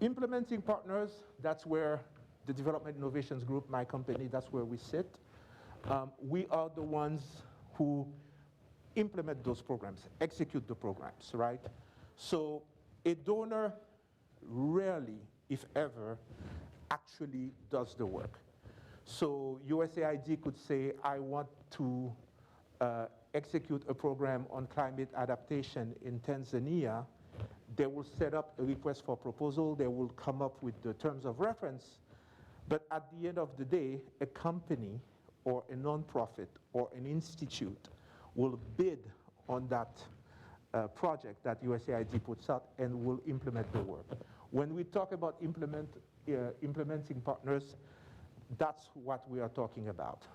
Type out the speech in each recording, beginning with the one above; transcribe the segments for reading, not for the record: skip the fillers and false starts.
Implementing partners, that's where the Development Innovations Group, my company, that's where we sit. We are the ones who implement those programs, execute the programs, right? So a donor rarely, if ever, actually does the work. So USAID could say, I want to execute a program on climate adaptation in Tanzania. They will set up a request for proposal. They will come up with the terms of reference. But at the end of the day, a company or a nonprofit or an institute will bid on that project that USAID puts out and will implement the work. When we talk about implementing partners, that's what we are talking about.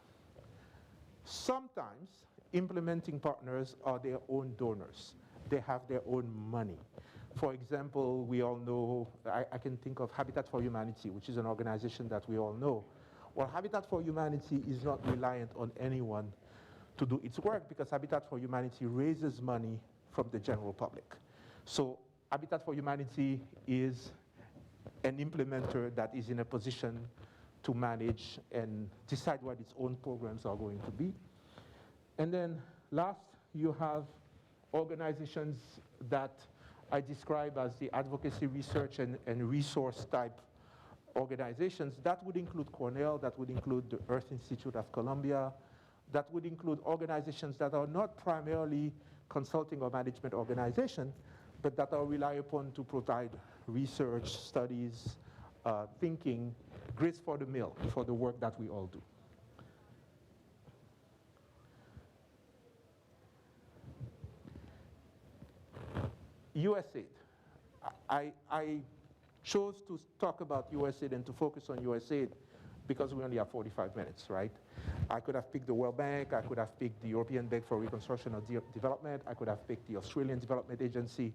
Sometimes implementing partners are their own donors. They have their own money. For example, we all know, I can think of Habitat for Humanity, which is an organization that we all know. Well, Habitat for Humanity is not reliant on anyone to do its work because Habitat for Humanity raises money from the general public. So Habitat for Humanity is an implementer that is in a position to manage and decide what its own programs are going to be. And then last, you have organizations that I describe as the advocacy, research, and resource type organizations. That would include Cornell, that would include the Earth Institute of Columbia, that would include organizations that are not primarily consulting or management organizations, but that are relied upon to provide research, studies, thinking, grist for the mill for the work that we all do. USAID. I chose to talk about USAID and to focus on USAID because we only have 45 minutes, right? I could have picked the World Bank, I could have picked the European Bank for Reconstruction and Development, I could have picked the Australian Development Agency.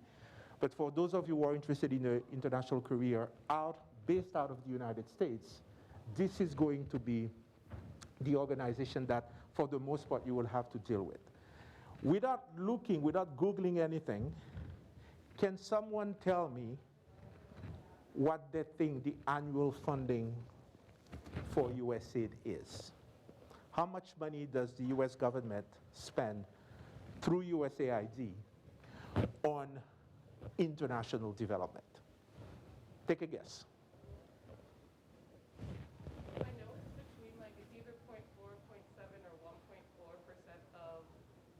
But for those of you who are interested in an international career based out of the United States, this is going to be the organization that, for the most part, you will have to deal with. Without looking, without Googling anything, can someone tell me what they think the annual funding for USAID is? How much money does the US government spend through USAID on international development? Take a guess. I know it's between, like, it's either 0.4, 0.7, or 1.4% of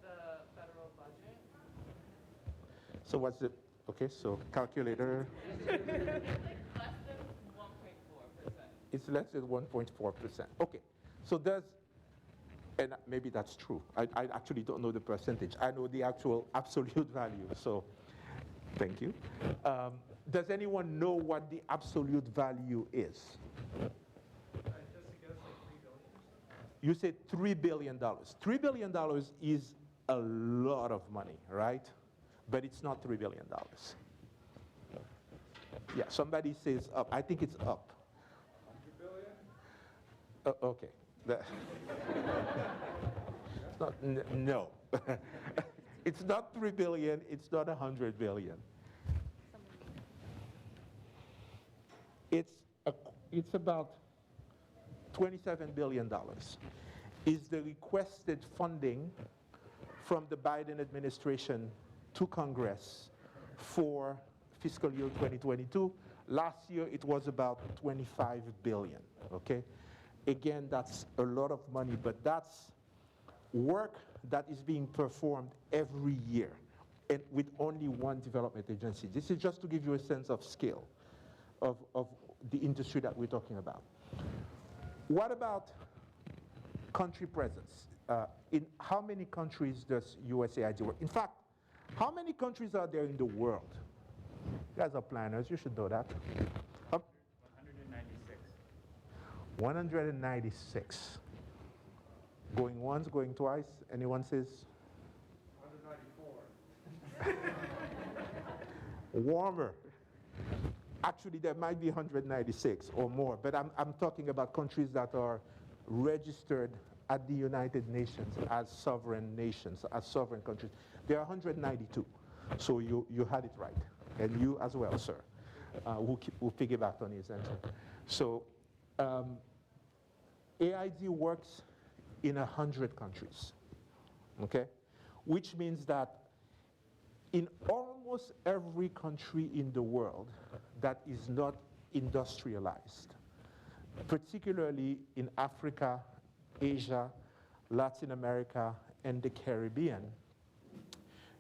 the federal budget. So what's the, okay, so calculator. It's like less than 1.4%. It's less than 1.4%. Okay, so there's, and maybe that's true. I actually don't know the percentage. I know the actual absolute value, so thank you. Does anyone know what the absolute value is? I just guess like $3 billion. You said $3 billion. $3 billion is a lot of money, right? But it's not $3 billion. Yeah, somebody says up. I think it's up. 100 billion? Okay. It's not, no. It's not 3 billion, it's not 100 billion. It's about $27 billion is the requested funding from the Biden administration to Congress for fiscal year 2022. Last year it was about 25 billion, okay? Again, that's a lot of money, but that's work that is being performed every year and with only one development agency. This is just to give you a sense of scale of the industry that we're talking about. What about country presence? In how many countries does USAID work? In fact, how many countries are there in the world? You guys are planners, you should know that. 196. 196. Going once, going twice. Anyone says? 194. Warmer. Actually, there might be 196 or more, but I'm talking about countries that are registered at the United Nations as sovereign nations, as sovereign countries. There are 192. So you had it right. And you as well, sir. who piggybacked on his answer. So AID works in 100 countries, okay? Which means that in almost every country in the world that is not industrialized, particularly in Africa, Asia, Latin America, and the Caribbean,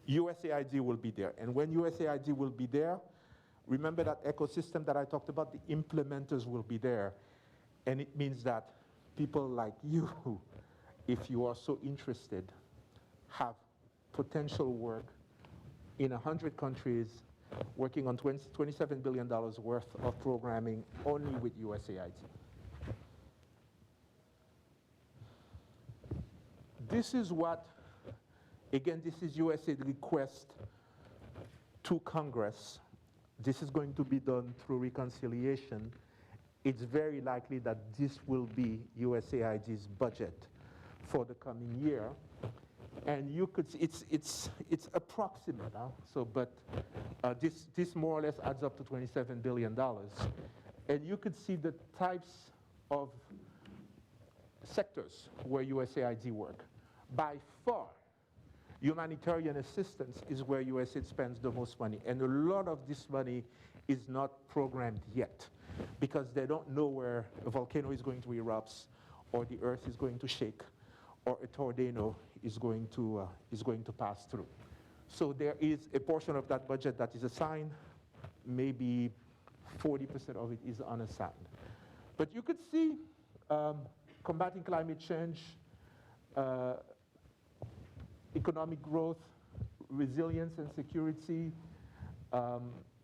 USAID will be there. And when USAID will be there, remember that ecosystem that I talked about, the implementers will be there. And it means that people like you, if you are so interested, have potential work in 100 countries working on $27 billion worth of programming only with USAID. This is what, again, this is USAID request to Congress. This is going to be done through reconciliation. It's very likely that this will be USAID's budget for the coming year. And you could see, it's approximate, huh? So, but this more or less adds up to $27 billion. And you could see the types of sectors where USAID work. By far, humanitarian assistance is where USAID spends the most money. And a lot of this money is not programmed yet because they don't know where a volcano is going to erupt or the earth is going to shake or a tornado is going to pass through. So there is a portion of that budget that is assigned, maybe 40% of it is unassigned. But you could see combating climate change, economic growth, resilience and security,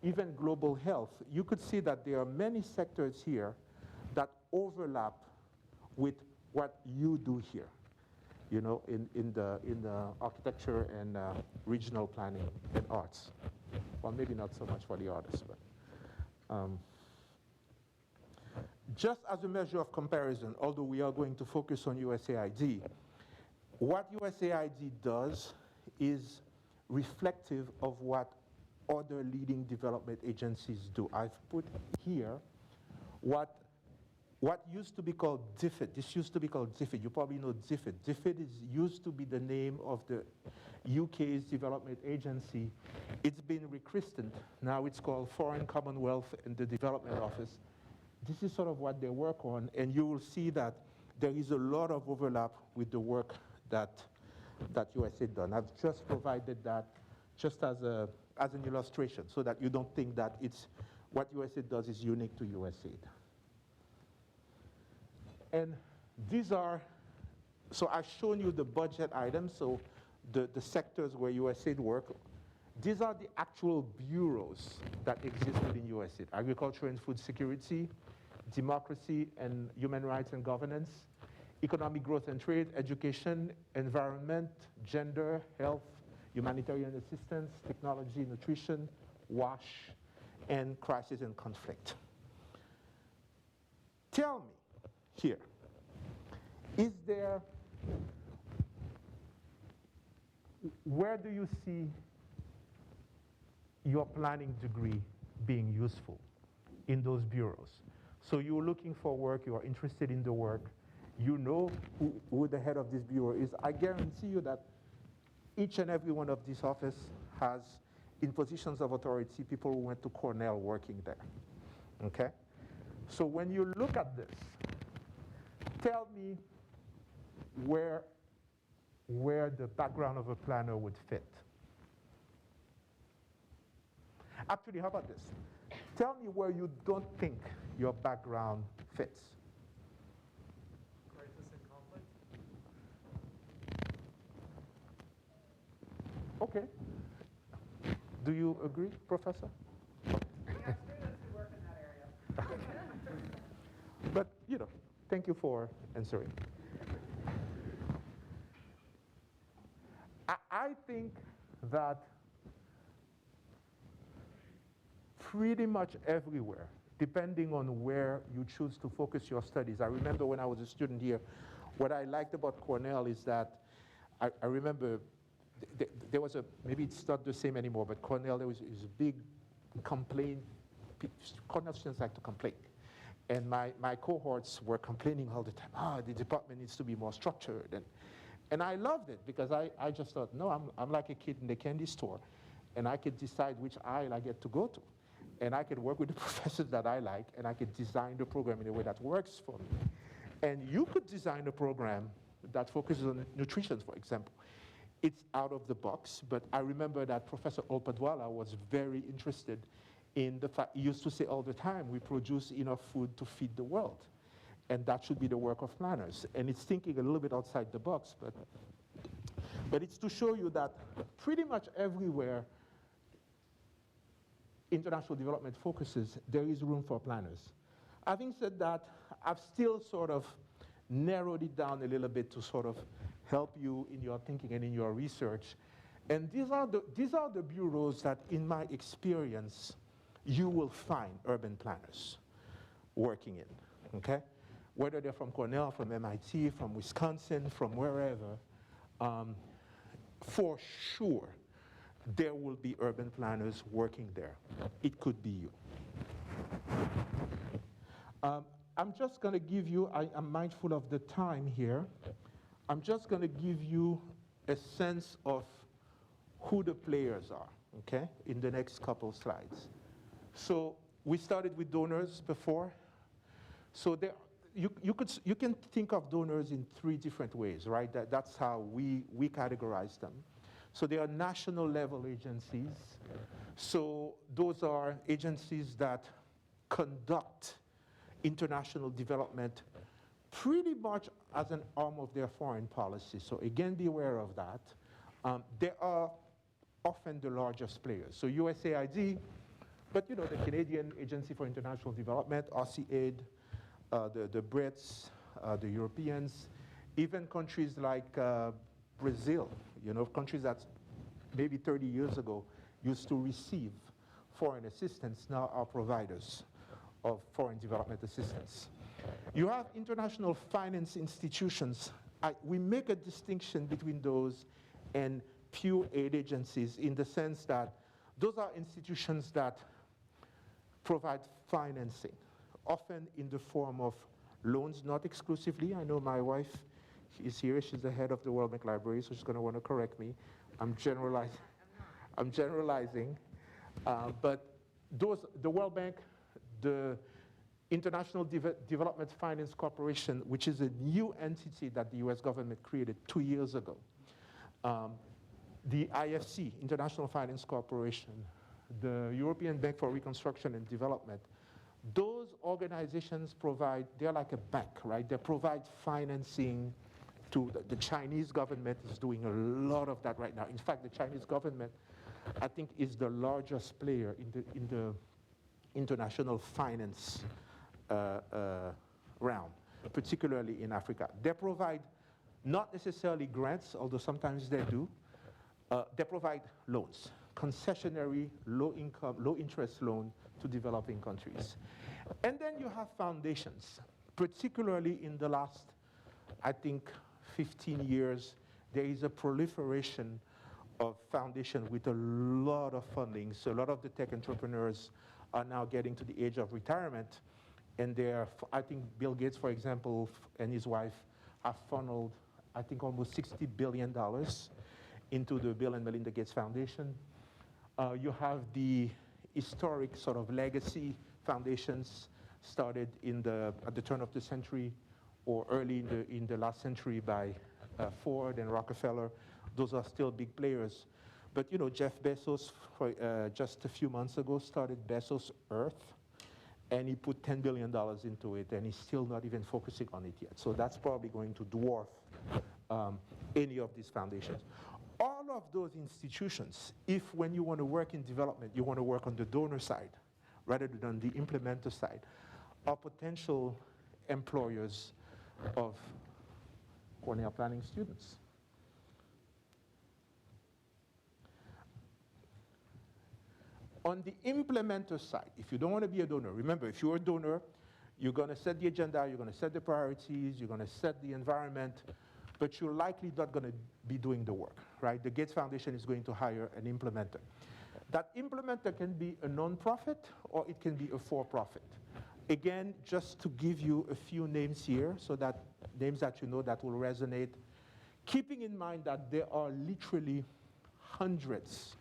even global health. You could see that there are many sectors here that overlap with what you do here, you know, in the architecture and regional planning and arts. Well, maybe not so much for the artists, but just as a measure of comparison, although we are going to focus on USAID, what USAID does is reflective of what other leading development agencies do. I've put here what used to be called DFID. This used to be called DFID. You probably know DFID. DFID used to be the name of the UK's development agency. It's been rechristened. Now it's called Foreign Commonwealth and the Development Office. This is sort of what they work on, and you will see that there is a lot of overlap with the work that USAID done. I've just provided that just as an illustration so that you don't think that it's what USAID does is unique to USAID. And these are, so I've shown you the budget items, so the sectors where USAID work. These are the actual bureaus that exist within USAID: agriculture and food security, democracy and human rights and governance, economic growth and trade, education, environment, gender, health, humanitarian assistance, technology, nutrition, WASH, and crisis and conflict. Tell me here, where do you see your planning degree being useful in those bureaus? So you're looking for work, you are interested in the work, you know who the head of this bureau is. I guarantee you that each and every one of these offices has, in positions of authority, people who went to Cornell working there, okay? So when you look at this, tell me where the background of a planner would fit. Actually, how about this? Tell me where you don't think your background fits. Crisis and conflict? Okay. Do you agree, Professor? We have students who work in that area. But, you know, thank you for answering. I think that pretty much everywhere, depending on where you choose to focus your studies. I remember when I was a student here, what I liked about Cornell is that I remember there was maybe it's not the same anymore, but Cornell, there was a big complaint Cornell students like to complain. And my cohorts were complaining all the time, the department needs to be more structured. And I loved it because I just thought, no, I'm like a kid in the candy store, and I could decide which aisle I get to go to. And I could work with the professors that I like, and I could design the program in a way that works for me. And you could design a program that focuses on nutrition, for example. It's out of the box, but I remember that Professor Olpadwala was very interested in the fact, he used to say all the time, we produce enough food to feed the world. And that should be the work of planners. And it's thinking a little bit outside the box, but it's to show you that pretty much everywhere international development focuses, there is room for planners. Having said that, I've still sort of narrowed it down a little bit to sort of help you in your thinking and in your research. And these are the bureaus that, in my experience, you will find urban planners working in, okay? Whether they're from Cornell, from MIT, from Wisconsin, from wherever, for sure, there will be urban planners working there. It could be you. I'm just going to give you, I'm mindful of the time here, I'm just going to give you a sense of who the players are, okay, in the next couple slides. So we started with donors before. So there, you can think of donors in three different ways, right? That's how we categorize them. So there are national level agencies. So those are agencies that conduct international development pretty much as an arm of their foreign policy. So again, be aware of that. They are often the largest players. So USAID, but the Canadian Agency for International Development, USAID, the Brits, the Europeans, even countries like Brazil, countries that maybe 30 years ago used to receive foreign assistance, now are providers of foreign development assistance. You have international finance institutions. We make a distinction between those and pure aid agencies in the sense that those are institutions that provide financing, often in the form of loans, not exclusively. I know my wife is here. She's the head of the World Bank Library, so she's going to want to correct me. I'm generalizing. But the World Bank, the International Development Finance Corporation, which is a new entity that the US government created 2 years ago. The IFC, International Finance Corporation, the European Bank for Reconstruction and Development, those organizations provide, they're like a bank, right? They provide financing to the Chinese government is doing a lot of that right now. In fact, the Chinese government, I think, is the largest player in the international finance realm, particularly in Africa. They provide not necessarily grants, although sometimes they do. They provide loans, concessionary, low-income, low-interest loan to developing countries. And then you have foundations, particularly in the last, I think, 15 years, there is a proliferation of foundation with a lot of funding. So a lot of the tech entrepreneurs are now getting to the age of retirement, and they're, I think Bill Gates, for example, and his wife have funneled, I think, almost $60 billion into the Bill and Melinda Gates Foundation. You have the historic sort of legacy foundations started at the turn of the century or early in the last century by Ford and Rockefeller. Those are still big players. But Jeff Bezos, just a few months ago, started Bezos Earth, and he put $10 billion into it, and he's still not even focusing on it yet. So that's probably going to dwarf any of these foundations. All of those institutions, if when you want to work in development, you want to work on the donor side rather than the implementer side, are potential employers of Cornell planning students. On the implementer side, if you don't want to be a donor, remember, if you're a donor, you're going to set the agenda, you're going to set the priorities, you're going to set the environment, but you're likely not going to be doing the work, right? The Gates Foundation is going to hire an implementer. That implementer can be a non-profit or it can be a for-profit. Again, just to give you a few names here, so that names that you know that will resonate, keeping in mind that there are literally hundreds,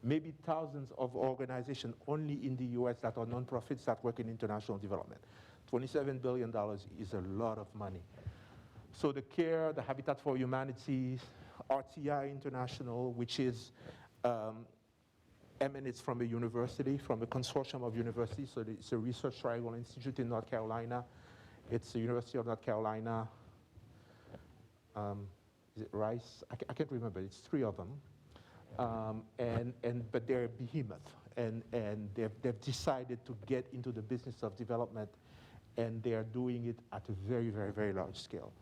maybe thousands of organizations only in the US that are non-profits that work in international development. $27 billion is a lot of money. So the CARE, the Habitat for Humanity, RTI International, which is emanates from a university, from a consortium of universities. So it's a research triangle institute in North Carolina. It's the University of North Carolina. Is it Rice? I can't remember. It's 3 of them. But they're a behemoth. And they've decided to get into the business of development. And they are doing it at a very, very, very large scale.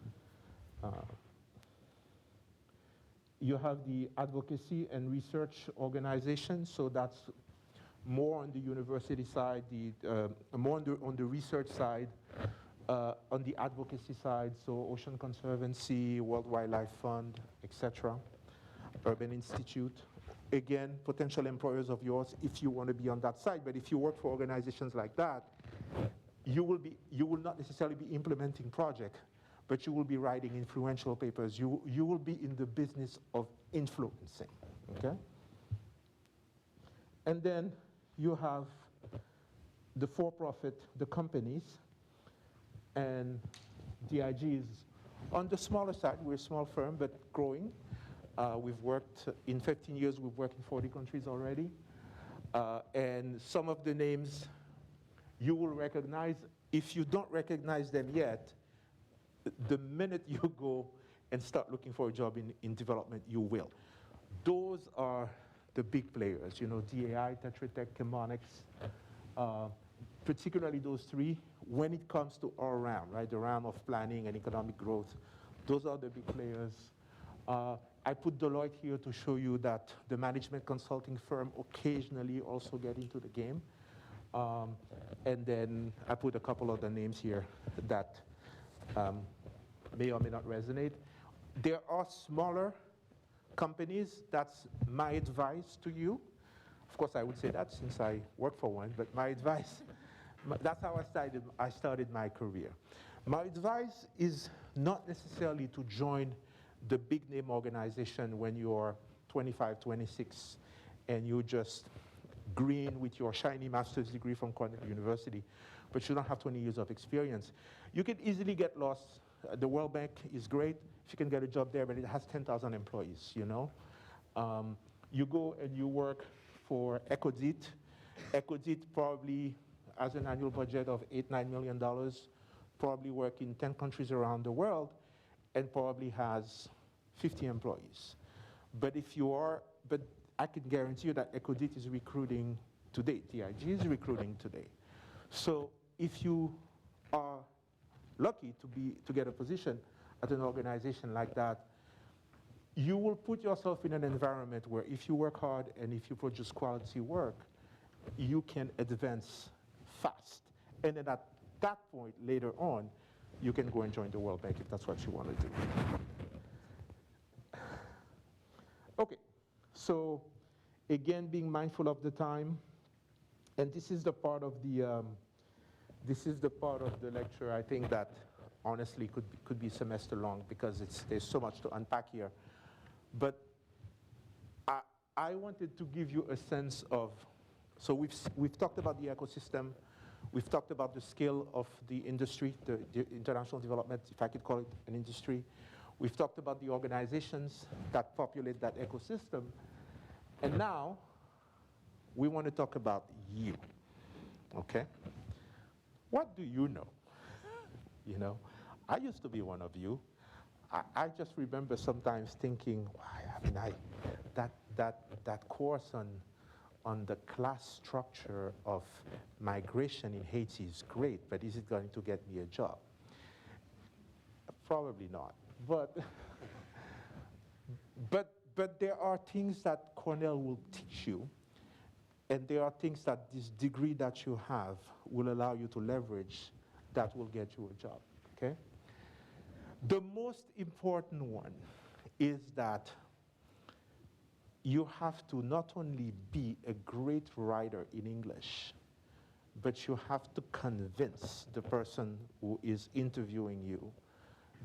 You have the advocacy and research organization, so that's more on the university side, more on the research side, on the advocacy side, so Ocean Conservancy, World Wildlife Fund, etc., Urban Institute. Again, potential employers of yours if you want to be on that side, but if you work for organizations like that, you will not necessarily be implementing projects, but you will be writing influential papers. You will be in the business of influencing, okay? And then you have the for-profit, the companies, and DIG is on the smaller side. We're a small firm, but growing. We've worked, in 15 years, we've worked in 40 countries already. And some of the names you will recognize. If you don't recognize them yet, the minute you go and start looking for a job in development, you will. Those are the big players, you know, DAI, Tetra Tech, Chemonics, particularly those 3. When it comes to our realm, right, the realm of planning and economic growth, those are the big players. I put Deloitte here to show you that the management consulting firm occasionally also get into the game. And then I put a couple other names here that may or may not resonate. There are smaller companies. That's my advice to you. Of course, I would say that since I work for one, but my advice, that's how I started my career. My advice is not necessarily to join the big name organization when you're 25, 26, and you just green with your shiny master's degree from Cornell University, but you don't have 20 years of experience. You can easily get lost. The World Bank is great if you can get a job there, but it has 10,000 employees, you know. You go and you work for ECODIT. ECODIT probably has an annual budget of $8-9 million, probably work in 10 countries around the world, and probably has 50 employees. But I can guarantee you that ECODIT is recruiting today. TIG is recruiting today. So if you are lucky to get a position at an organization like that, you will put yourself in an environment where if you work hard and if you produce quality work, you can advance fast. And then at that point, later on, you can go and join the World Bank if that's what you want to do. Okay, so again, being mindful of the time, and this is the part of the lecture I think that honestly could be semester long because there's so much to unpack here. But I wanted to give you a sense of, so we've talked about the ecosystem, we've talked about the scale of the industry, the international development, if I could call it an industry. We've talked about the organizations that populate that ecosystem. And now, we want to talk about you, okay? What do you know? You know, I used to be one of you. I just remember sometimes thinking, that course on the class structure of migration in Haiti is great, but is it going to get me a job? Probably not. But there are things that Cornell will teach you, and there are things that this degree that you have will allow you to leverage that will get you a job, okay? The most important one is that you have to not only be a great writer in English, but you have to convince the person who is interviewing you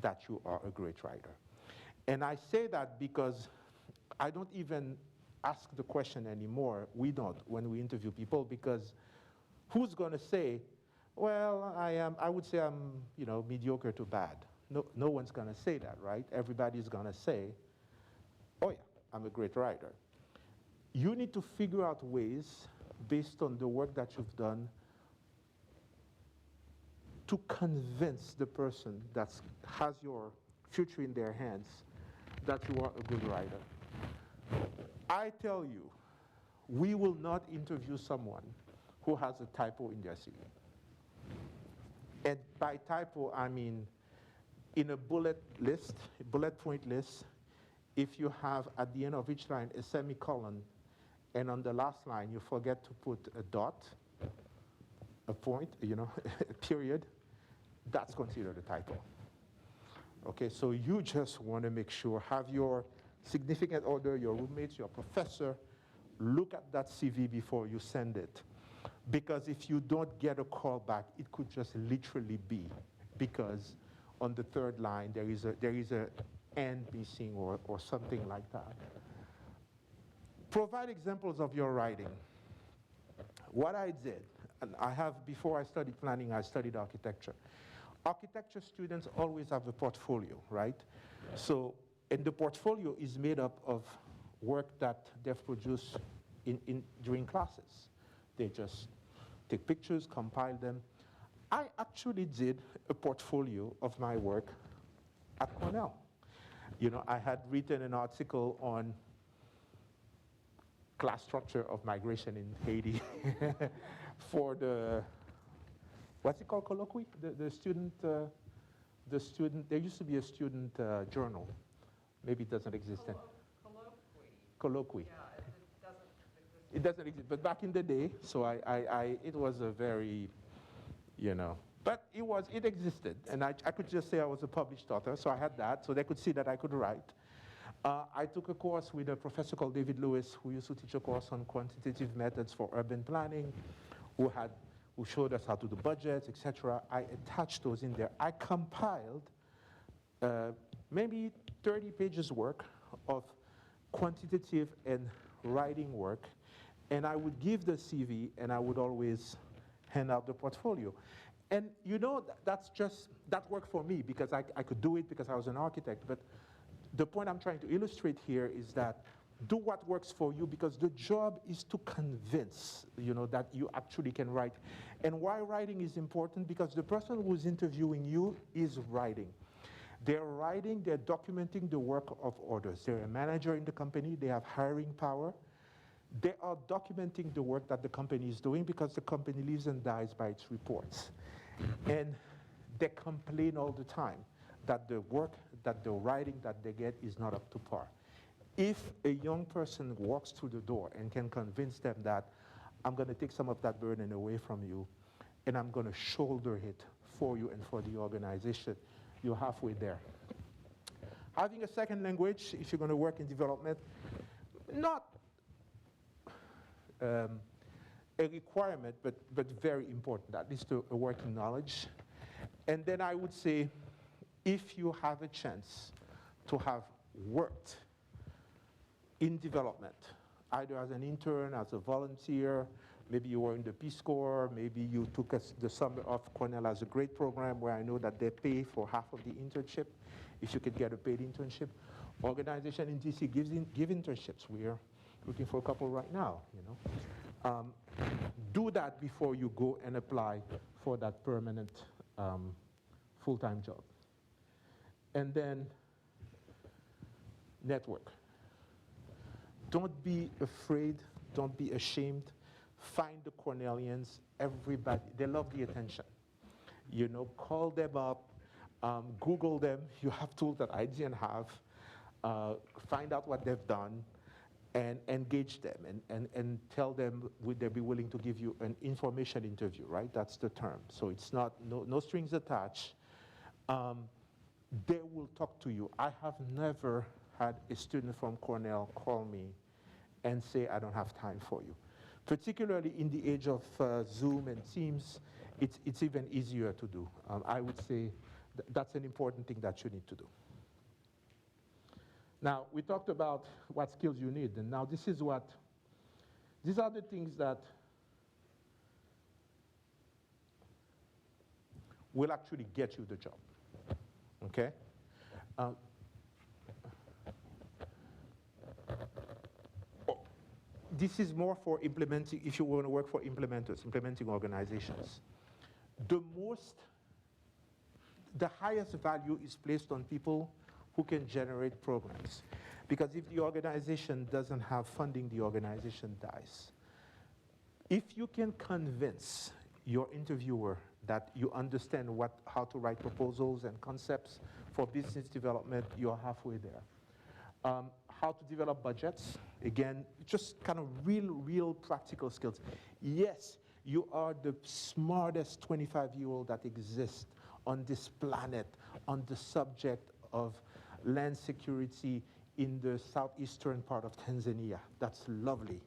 that you are a great writer. And I say that because I don't even ask the question anymore. We don't when we interview people, because who's going to say, well, I would say I'm, mediocre to bad. No one's going to say that, right? Everybody's going to say, oh yeah, I'm a great writer. You need to figure out ways, based on the work that you've done, to convince the person that has your future in their hands that you are a good writer. I tell you, we will not interview someone who has a typo in their CV. And by typo, I mean in a bullet point list, if you have at the end of each line a semicolon, and on the last line you forget to put a dot, a point, a period, that's considered a typo. Okay, so you just want to make sure, have your significant other, your roommates, your professor, look at that CV before you send it. Because if you don't get a call back, it could just literally be because on the third line there is a and missing or something like that. Provide examples of your writing. What I did, and before I studied planning, I studied architecture. Architecture students always have a portfolio, right? So, and the portfolio is made up of work that they've produced during classes. They just take pictures, compile them. I actually did a portfolio of my work at Cornell. I had written an article on class structure of migration in Haiti for the, what's it called, colloquy? The student, there used to be a student journal. Maybe it doesn't exist. Colloquy. Yeah, it doesn't exist. It doesn't exist, but back in the day, so it was a very, but it existed, and I could just say I was a published author, so I had that, so they could see that I could write. I took a course with a professor called David Lewis, who used to teach a course on quantitative methods for urban planning, who showed us how to do budgets, etc. I attached those in there. I compiled maybe 30 pages work of quantitative and writing work, and I would give the CV, and I would always hand out the portfolio. And that worked for me because I could do it because I was an architect. But the point I'm trying to illustrate here is that do what works for you, because the job is to convince, that you actually can write. And why writing is important? Because the person who's interviewing you is writing. They're writing, they're documenting the work of others. They're a manager in the company, they have hiring power. They are documenting the work that the company is doing because the company lives and dies by its reports. And they complain all the time that the work, that the writing that they get is not up to par. If a young person walks through the door and can convince them that I'm going to take some of that burden away from you and I'm going to shoulder it for you and for the organization, you're halfway there. Having a second language, if you're going to work in development, not a requirement, but very important, at least a working knowledge. And then I would say, if you have a chance to have worked in development, either as an intern, as a volunteer, maybe you were in the Peace Corps, maybe you took the summer off. Cornell has a great program where I know that they pay for half of the internship, if you could get a paid internship. Organization in DC give internships. We're looking for a couple right now, Do that before you go and apply for that permanent full-time job. And then network. Don't be afraid, don't be ashamed. Find the Cornellians, everybody, they love the attention. Call them up, Google them. You have tools that I didn't have. Find out what they've done and engage them and tell them would they be willing to give you an information interview, right? That's the term. So it's not, no strings attached. They will talk to you. I have never had a student from Cornell call me and say, I don't have time for you. Particularly in the age of Zoom and Teams, it's even easier to do. I would say that's an important thing that you need to do. Now, we talked about what skills you need, and now these are the things that will actually get you the job, okay? This is more for implementing, if you want to work for implementers, implementing organizations. The highest value is placed on people who can generate programs. Because if the organization doesn't have funding, the organization dies. If you can convince your interviewer that you understand how to write proposals and concepts for business development, you're halfway there. How to develop budgets, again, just kind of real practical skills. Yes, you are the smartest 25-year-old that exists on this planet on the subject of land security in the southeastern part of Tanzania. That's lovely.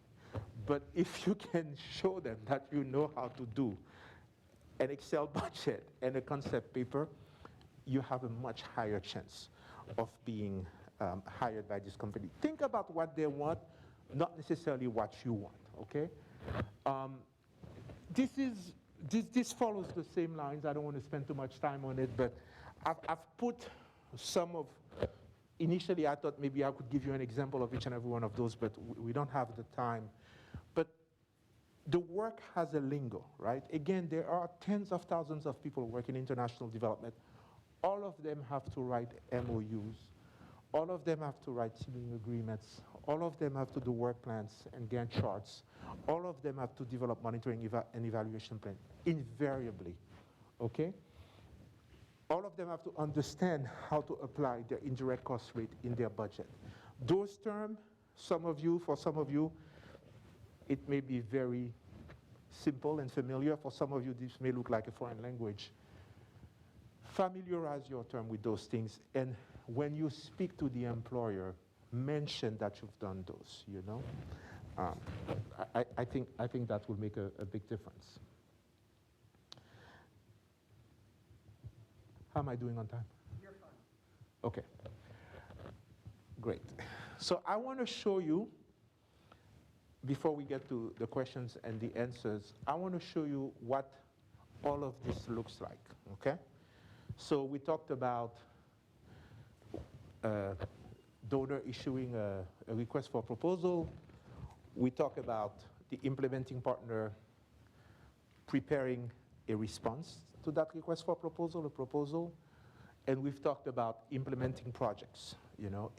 But if you can show them that you know how to do an Excel budget and a concept paper, you have a much higher chance of being hired by this company. Think about what they want, not necessarily what you want, okay? This follows the same lines. I don't want to spend too much time on it, but I've put some of, initially I thought maybe I could give you an example of each and every one of those, but we don't have the time. But the work has a lingo, right? Again, there are tens of thousands of people working in international development. All of them have to write MOUs. All of them have to write teaming agreements. All of them have to do work plans and Gantt charts. All of them have to develop monitoring and evaluation plans, invariably, okay? All of them have to understand how to apply their indirect cost rate in their budget. Those terms, for some of you, it may be very simple and familiar. For some of you, this may look like a foreign language. Familiarize your term with those things, and when you speak to the employer, mention that you've done those, you know? I think that will make a big difference. How am I doing on time? You're fine. Okay, great. So I want to show you, before we get to the questions and the answers, I want to show you what all of this looks like, okay? So we talked about donor issuing a request for proposal. We talk about the implementing partner preparing a response to that request for proposal, and we've talked about implementing projects, you know,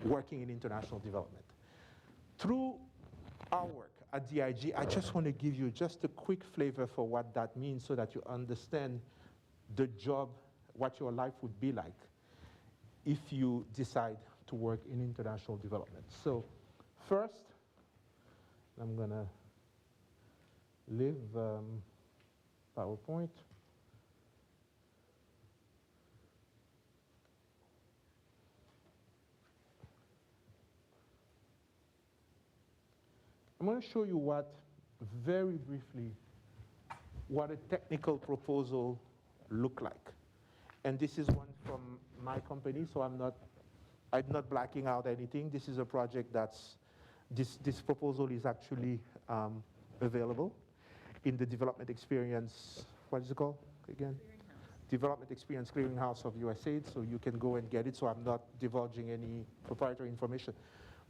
working in international development. Through our work at DIG, I just want to give you just a quick flavor for what that means so that you understand the job, what your life would be like if you decide to work in international development. So first, I'm going to leave PowerPoint. I'm going to show you very briefly, what a technical proposal look like. And this is one from my company, so I'm not blacking out anything. This is a project this proposal is actually available in the Development Experience, what is it called again? Development Experience Clearinghouse of USAID, so you can go and get it, so I'm not divulging any proprietary information.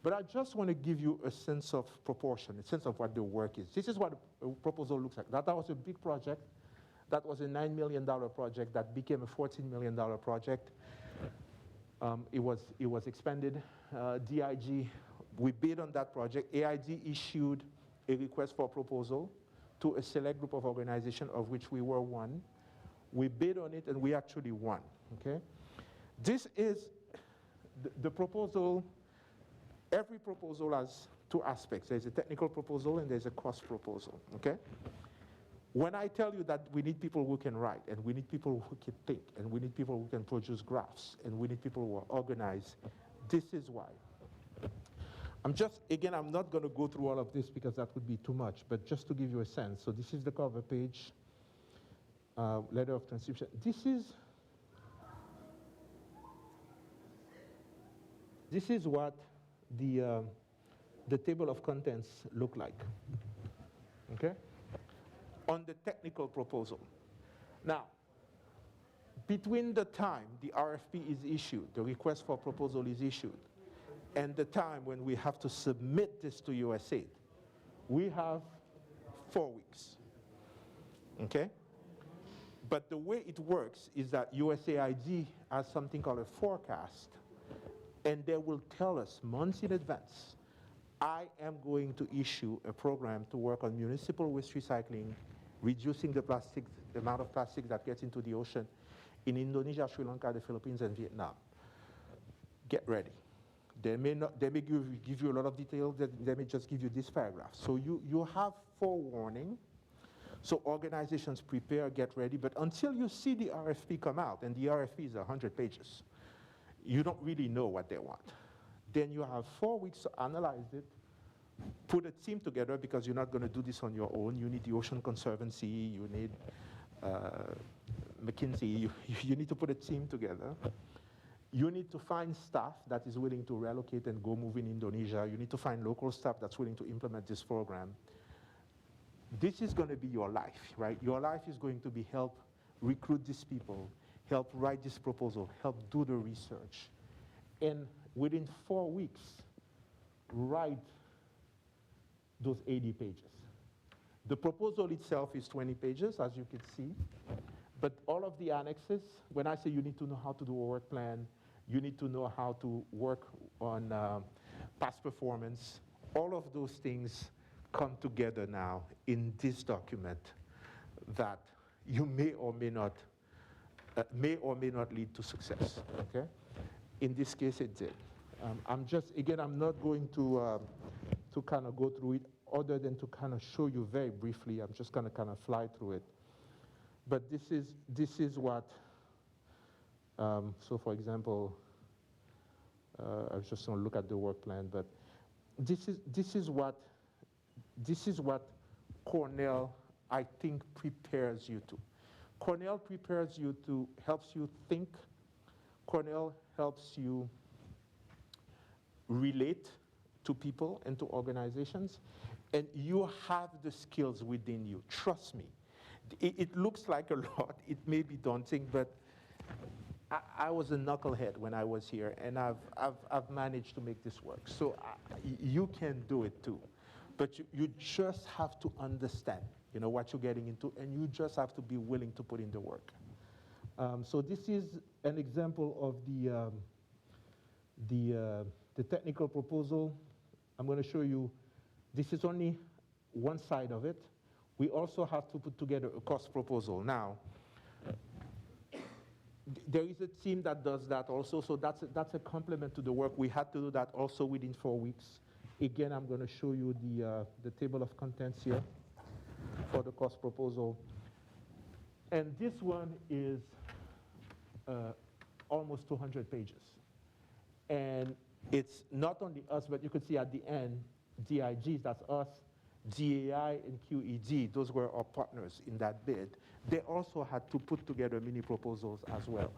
But I just want to give you a sense of proportion, a sense of what the work is. This is what a proposal looks like. That was a big project. That was a $9 million project that became a $14 million project. It was expanded. DIG, we bid on that project. AID issued a request for proposal to a select group of organizations, of which we were one. We bid on it, and we actually won, okay? This is the proposal. Every proposal has two aspects. There's a technical proposal, and there's a cost proposal, okay? When I tell you that we need people who can write, and we need people who can think, and we need people who can produce graphs, and we need people who are organized, this is why. Again, I'm not going to go through all of this because that would be too much, but just to give you a sense. So this is the cover page, letter of transcription. This is what the table of contents look like, okay? On the technical proposal. Now, between the time the RFP is issued, the request for proposal is issued, and the time when we have to submit this to USAID, we have 4 weeks, okay? But the way it works is that USAID has something called a forecast, and they will tell us months in advance, I am going to issue a program to work on municipal waste recycling, reducing the amount of plastic that gets into the ocean in Indonesia, Sri Lanka, the Philippines, and Vietnam. Get ready. They may give you a lot of details, they may just give you this paragraph. So you have forewarning. So organizations prepare, get ready, but until you see the RFP come out, and the RFP is 100 pages, you don't really know what they want. Then you have 4 weeks to analyze it, put a team together, because you're not going to do this on your own. You need the Ocean Conservancy, you need McKinsey, you need to put a team together. You need to find staff that is willing to relocate and go move in Indonesia. You need to find local staff that's willing to implement this program. This is going to be your life, right? Your life is going to be help recruit these people, help write this proposal, help do the research. And within 4 weeks, write those 80 pages. The proposal itself is 20 pages, as you can see. But all of the annexes, when I say you need to know how to do a work plan, you need to know how to work on past performance, all of those things come together now in this document that you may or may not lead to success, okay? In this case, it did. I'm not going to kind of go through it other than to kind of show you very briefly. I'm just going to kind of fly through it. But this is what, so for example, I was just going to look at the work plan, but this is what Cornell, I think, prepares you to. Cornell prepares you to, helps you think. Cornell helps you relate to people and to organizations, and you have the skills within you. Trust me. It looks like a lot. It may be daunting, but I was a knucklehead when I was here, and I've managed to make this work. So you can do it too. But you just have to understand, what you're getting into, and you just have to be willing to put in the work. So this is an example of the technical proposal. I'm going to show you, this is only one side of it. We also have to put together a cost proposal. Now, there is a team that does that also, so that's a complement to the work. We had to do that also within 4 weeks. Again, I'm going to show you the table of contents here for the cost proposal. And this one is almost 200 pages. And it's not only us, but you could see at the end, DIGs, that's us, GAI and QED, those were our partners in that bid. They also had to put together mini proposals as well.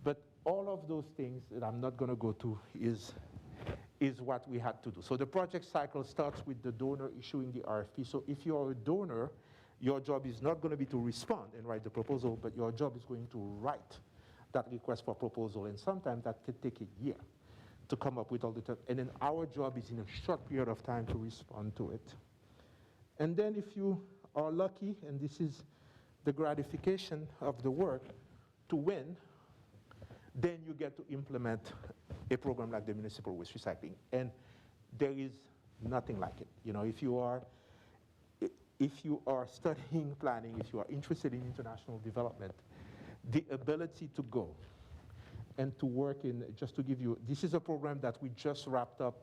But all of those things that I'm not going to go to is what we had to do. So the project cycle starts with the donor issuing the RFP. So if you're a donor, your job is not going to be to respond and write the proposal, but your job is going to write that request for proposal. And sometimes that could take a year to come up with all the terms. And then our job is in a short period of time to respond to it. And then if you are lucky, and this is the gratification of the work, to win, then you get to implement a program like the municipal waste recycling. And there is nothing like it. If you are studying planning, if you are interested in international development, the ability to go and to work in, just to give you, this is a program that we just wrapped up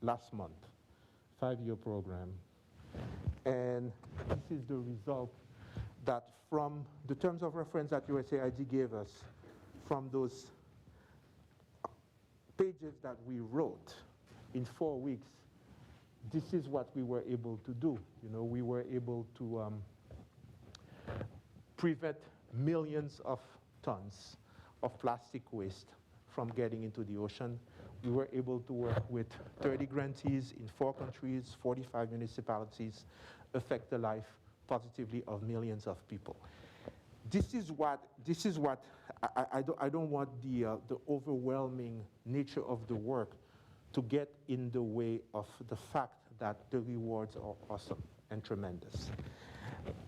last month, 5-year program. And this is the result that from the terms of reference that USAID gave us, from those pages that we wrote, in 4 weeks, this is what we were able to do. You know, we were able to prevent millions of tons of plastic waste from getting into the ocean. We were able to work with 30 grantees in 4 countries, 45 municipalities, affect the life positively of millions of people. This is what I don't want the overwhelming nature of the work to get in the way of the fact that the rewards are awesome and tremendous.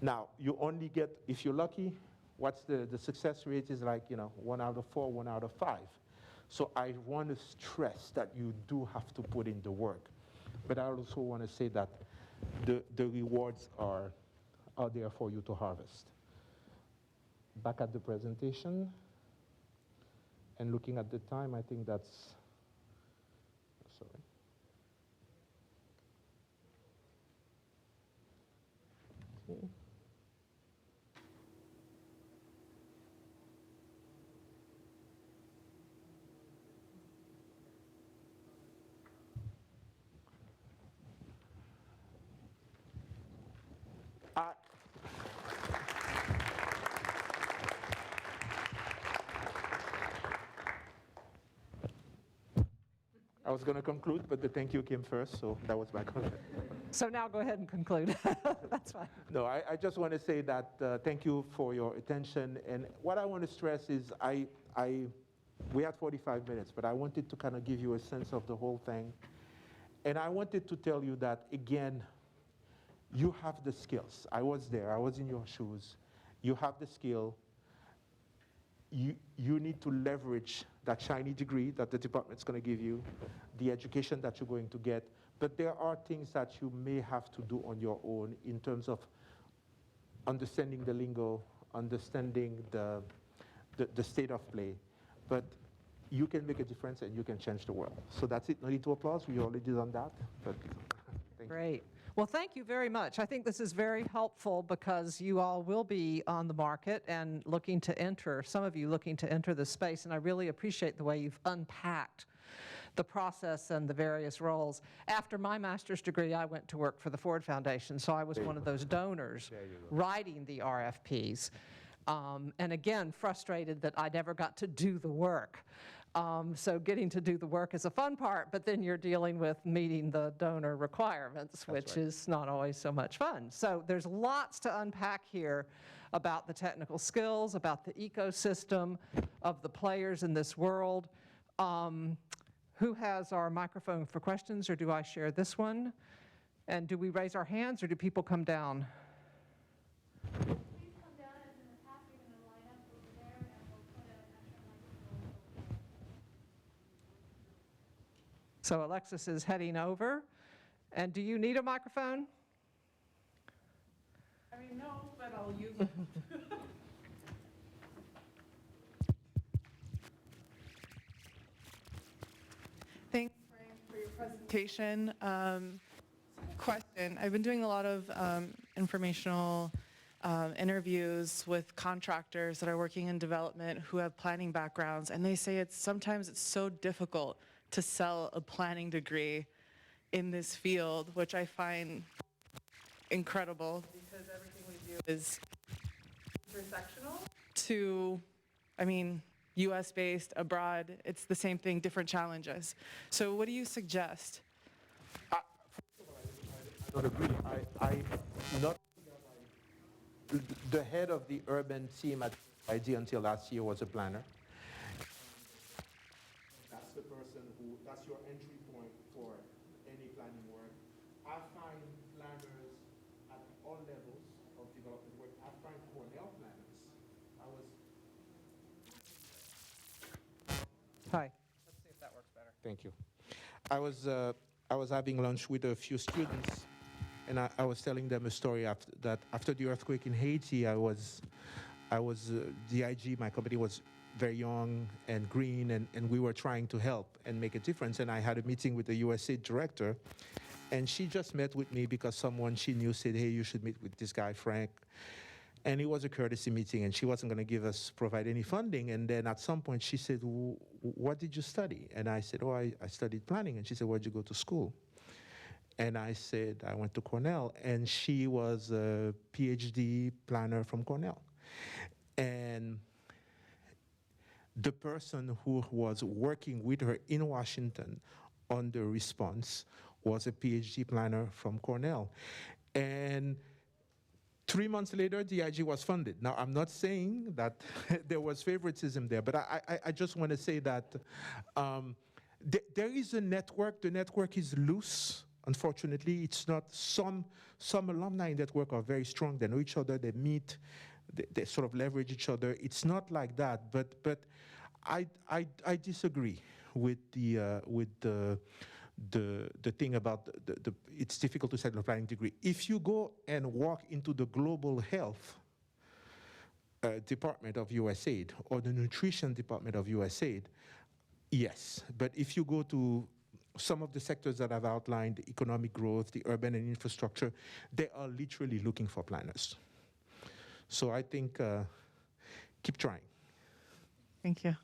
Now, you only get, if you're lucky, what's the success rate is like, 1 out of 4, 1 out of 5. So I want to stress that you do have to put in the work. But I also want to say that the rewards are there for you to harvest. Back at the presentation, and looking at the time, I think that's, sorry. Okay. I was going to conclude, but the thank you came first, so that was my comment. So now go ahead and conclude. That's fine. No, I just want to say that thank you for your attention. And what I want to stress is we had 45 minutes, but I wanted to kind of give you a sense of the whole thing. And I wanted to tell you that, again, you have the skills. I was there. I was in your shoes. You have the skill. You need to leverage that shiny degree that the department's going to give you, the education that you're going to get. But there are things that you may have to do on your own in terms of understanding the lingo, understanding the state of play. But you can make a difference and you can change the world. So that's it. No need to applause. We already done that. But thank you. Great. Well, thank you very much. I think this is very helpful because you all will be on the market and looking to enter, some of you looking to enter the space, and I really appreciate the way you've unpacked the process and the various roles. After my master's degree, I went to work for the Ford Foundation, so I was one of those donors writing the RFPs. And again, frustrated that I never got to do the work. So getting to do the work is a fun part, but then you're dealing with meeting the donor requirements, which is not always so much fun. So there's lots to unpack here about the technical skills, about the ecosystem of the players in this world. Who has our microphone for questions, or do I share this one? And do we raise our hands, or do people come down? So Alexis is heading over. And do you need a microphone? I mean, no, but I'll use it. Thanks, Frank, for your presentation. Question, I've been doing a lot of informational interviews with contractors that are working in development who have planning backgrounds, and they say sometimes it's so difficult to sell a planning degree in this field, which I find incredible because everything we do is intersectional to, US-based, abroad, it's the same thing, different challenges. So what do you suggest? I don't agree. The head of the urban team at USAID until last year was a planner. That's the person that's your entry point for any planning work. I find planners at all levels of development work. I find Cornell planners. Hi. Let's see if that works better. Thank you. I was having lunch with a few students, and I was telling them a story after the earthquake in Haiti. I was DIG. My company was very young and green, and we were trying to help and make a difference. And I had a meeting with the USAID director, and she just met with me because someone she knew said, "Hey, you should meet with this guy, Franck." And it was a courtesy meeting, and she wasn't going to provide any funding. And then at some point, she said, "What did you study?" And I said, "Oh, I studied planning." And she said, "Where'd you go to school?" And I said, "I went to Cornell." And she was a PhD planner from Cornell. And the person who was working with her in Washington on the response was a PhD planner from Cornell. And 3 months later, DIG was funded. Now, I'm not saying that there was favoritism there, but I just want to say that there is a network. The network is loose. Unfortunately, it's not. Some alumni in that network are very strong. They know each other. They meet. They sort of leverage each other. It's not like that. But I disagree with the thing about it's difficult to set a planning degree. If you go and walk into the global health department of USAID or the nutrition department of USAID, yes. But if you go to some of the sectors that I've outlined, economic growth, the urban and infrastructure, they are literally looking for planners. So I think keep trying. Thank you.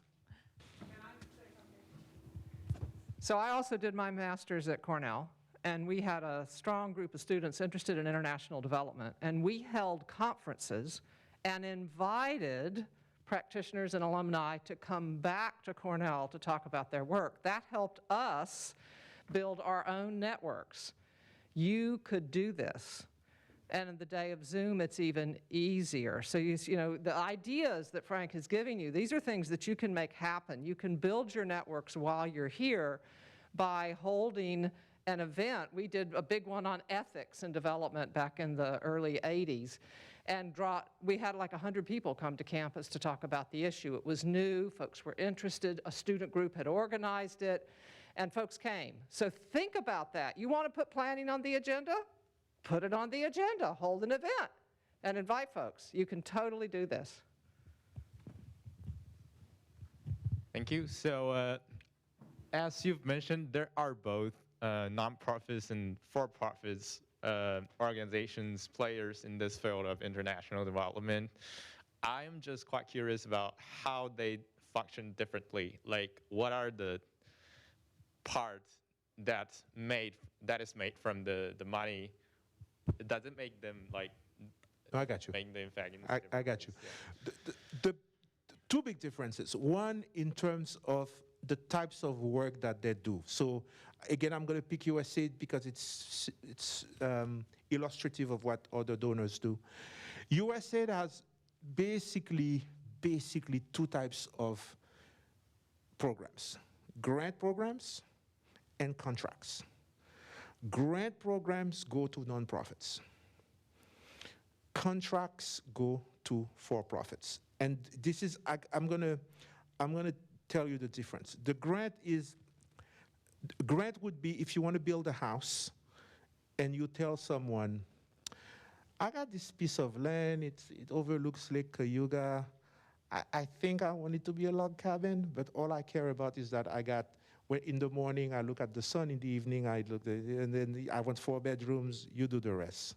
So I also did my master's at Cornell, and we had a strong group of students interested in international development, and we held conferences and invited practitioners and alumni to come back to Cornell to talk about their work. That helped us build our own networks. You could do this. And in the day of Zoom, it's even easier. So you know, the ideas that Frank is giving you, these are things that you can make happen. You can build your networks while you're here by holding an event. We did a big one on ethics and development back in the early 80s. And we had like 100 people come to campus to talk about the issue. It was new, folks were interested, a student group had organized it, and folks came. So think about that. You want to put planning on the agenda? Put it on the agenda, hold an event, and invite folks. You can totally do this. Thank you. So as you've mentioned, there are both nonprofits and for-profits organizations, players in this field of international development. I'm just quite curious about how they function differently. Like, what are the parts that is made from the money? Does it make them like? I got you. Make them I got you. Yeah. The two big differences. One, in terms of the types of work that they do. So again, I'm going to pick USAID because it's illustrative of what other donors do. USAID has basically two types of programs: grant programs and contracts. Grant programs go to nonprofits. Contracts go to for-profits. And this is, I'm gonna tell you the difference. The grant would be if you want to build a house and you tell someone, I got this piece of land, it overlooks Lake Cayuga. I think I want it to be a log cabin, but all I care about is that when in the morning I look at the sun, in the evening and then I want 4 bedrooms, you do the rest.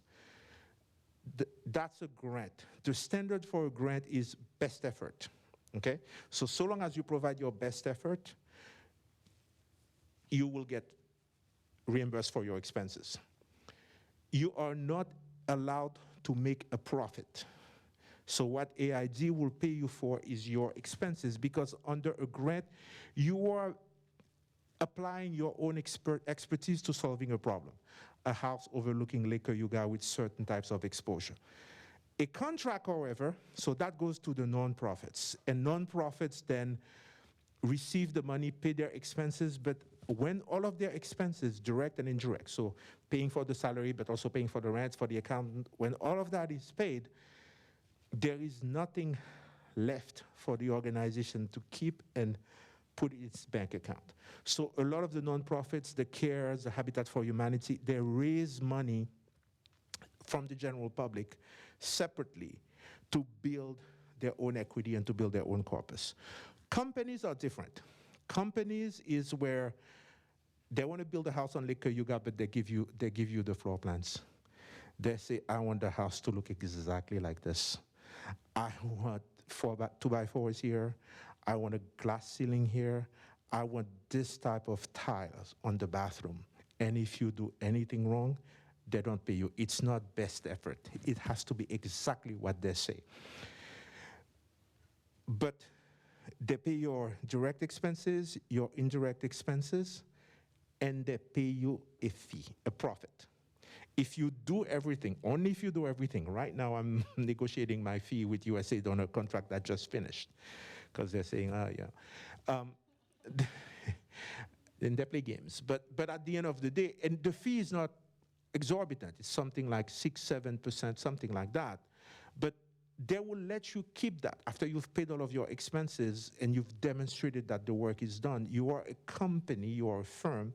That's a grant. The standard for a grant is best effort, okay? So long as you provide your best effort, you will get reimbursed for your expenses. You are not allowed to make a profit. So what AID will pay you for is your expenses, because under a grant, you are applying your own expertise to solving a problem. A house overlooking Lake Cayuga with certain types of exposure. A contract, however, so that goes to the nonprofits, and nonprofits then receive the money, pay their expenses, but when all of their expenses, direct and indirect, so paying for the salary, but also paying for the rents, for the accountant, when all of that is paid, there is nothing left for the organization to keep and put in its bank account. So a lot of the nonprofits, the CARES, the Habitat for Humanity, they raise money from the general public separately to build their own equity and to build their own corpus. Companies are different. Companies is where they want to build a house on Lake Cayuga, but they give you the floor plans. They say, I want the house to look exactly like this. I want 2x4s here. I want a glass ceiling here. I want this type of tiles on the bathroom. And if you do anything wrong, they don't pay you. It's not best effort. It has to be exactly what they say. But they pay your direct expenses, your indirect expenses, and they pay you a fee, a profit. If you do everything, only if you do everything. Right now, I'm negotiating my fee with USAID on a contract that just finished, because they're saying, then they play games. But at the end of the day, and the fee is not exorbitant. It's something like 6-7%, something like that. But they will let you keep that after you've paid all of your expenses and you've demonstrated that the work is done. You are a company, you are a firm,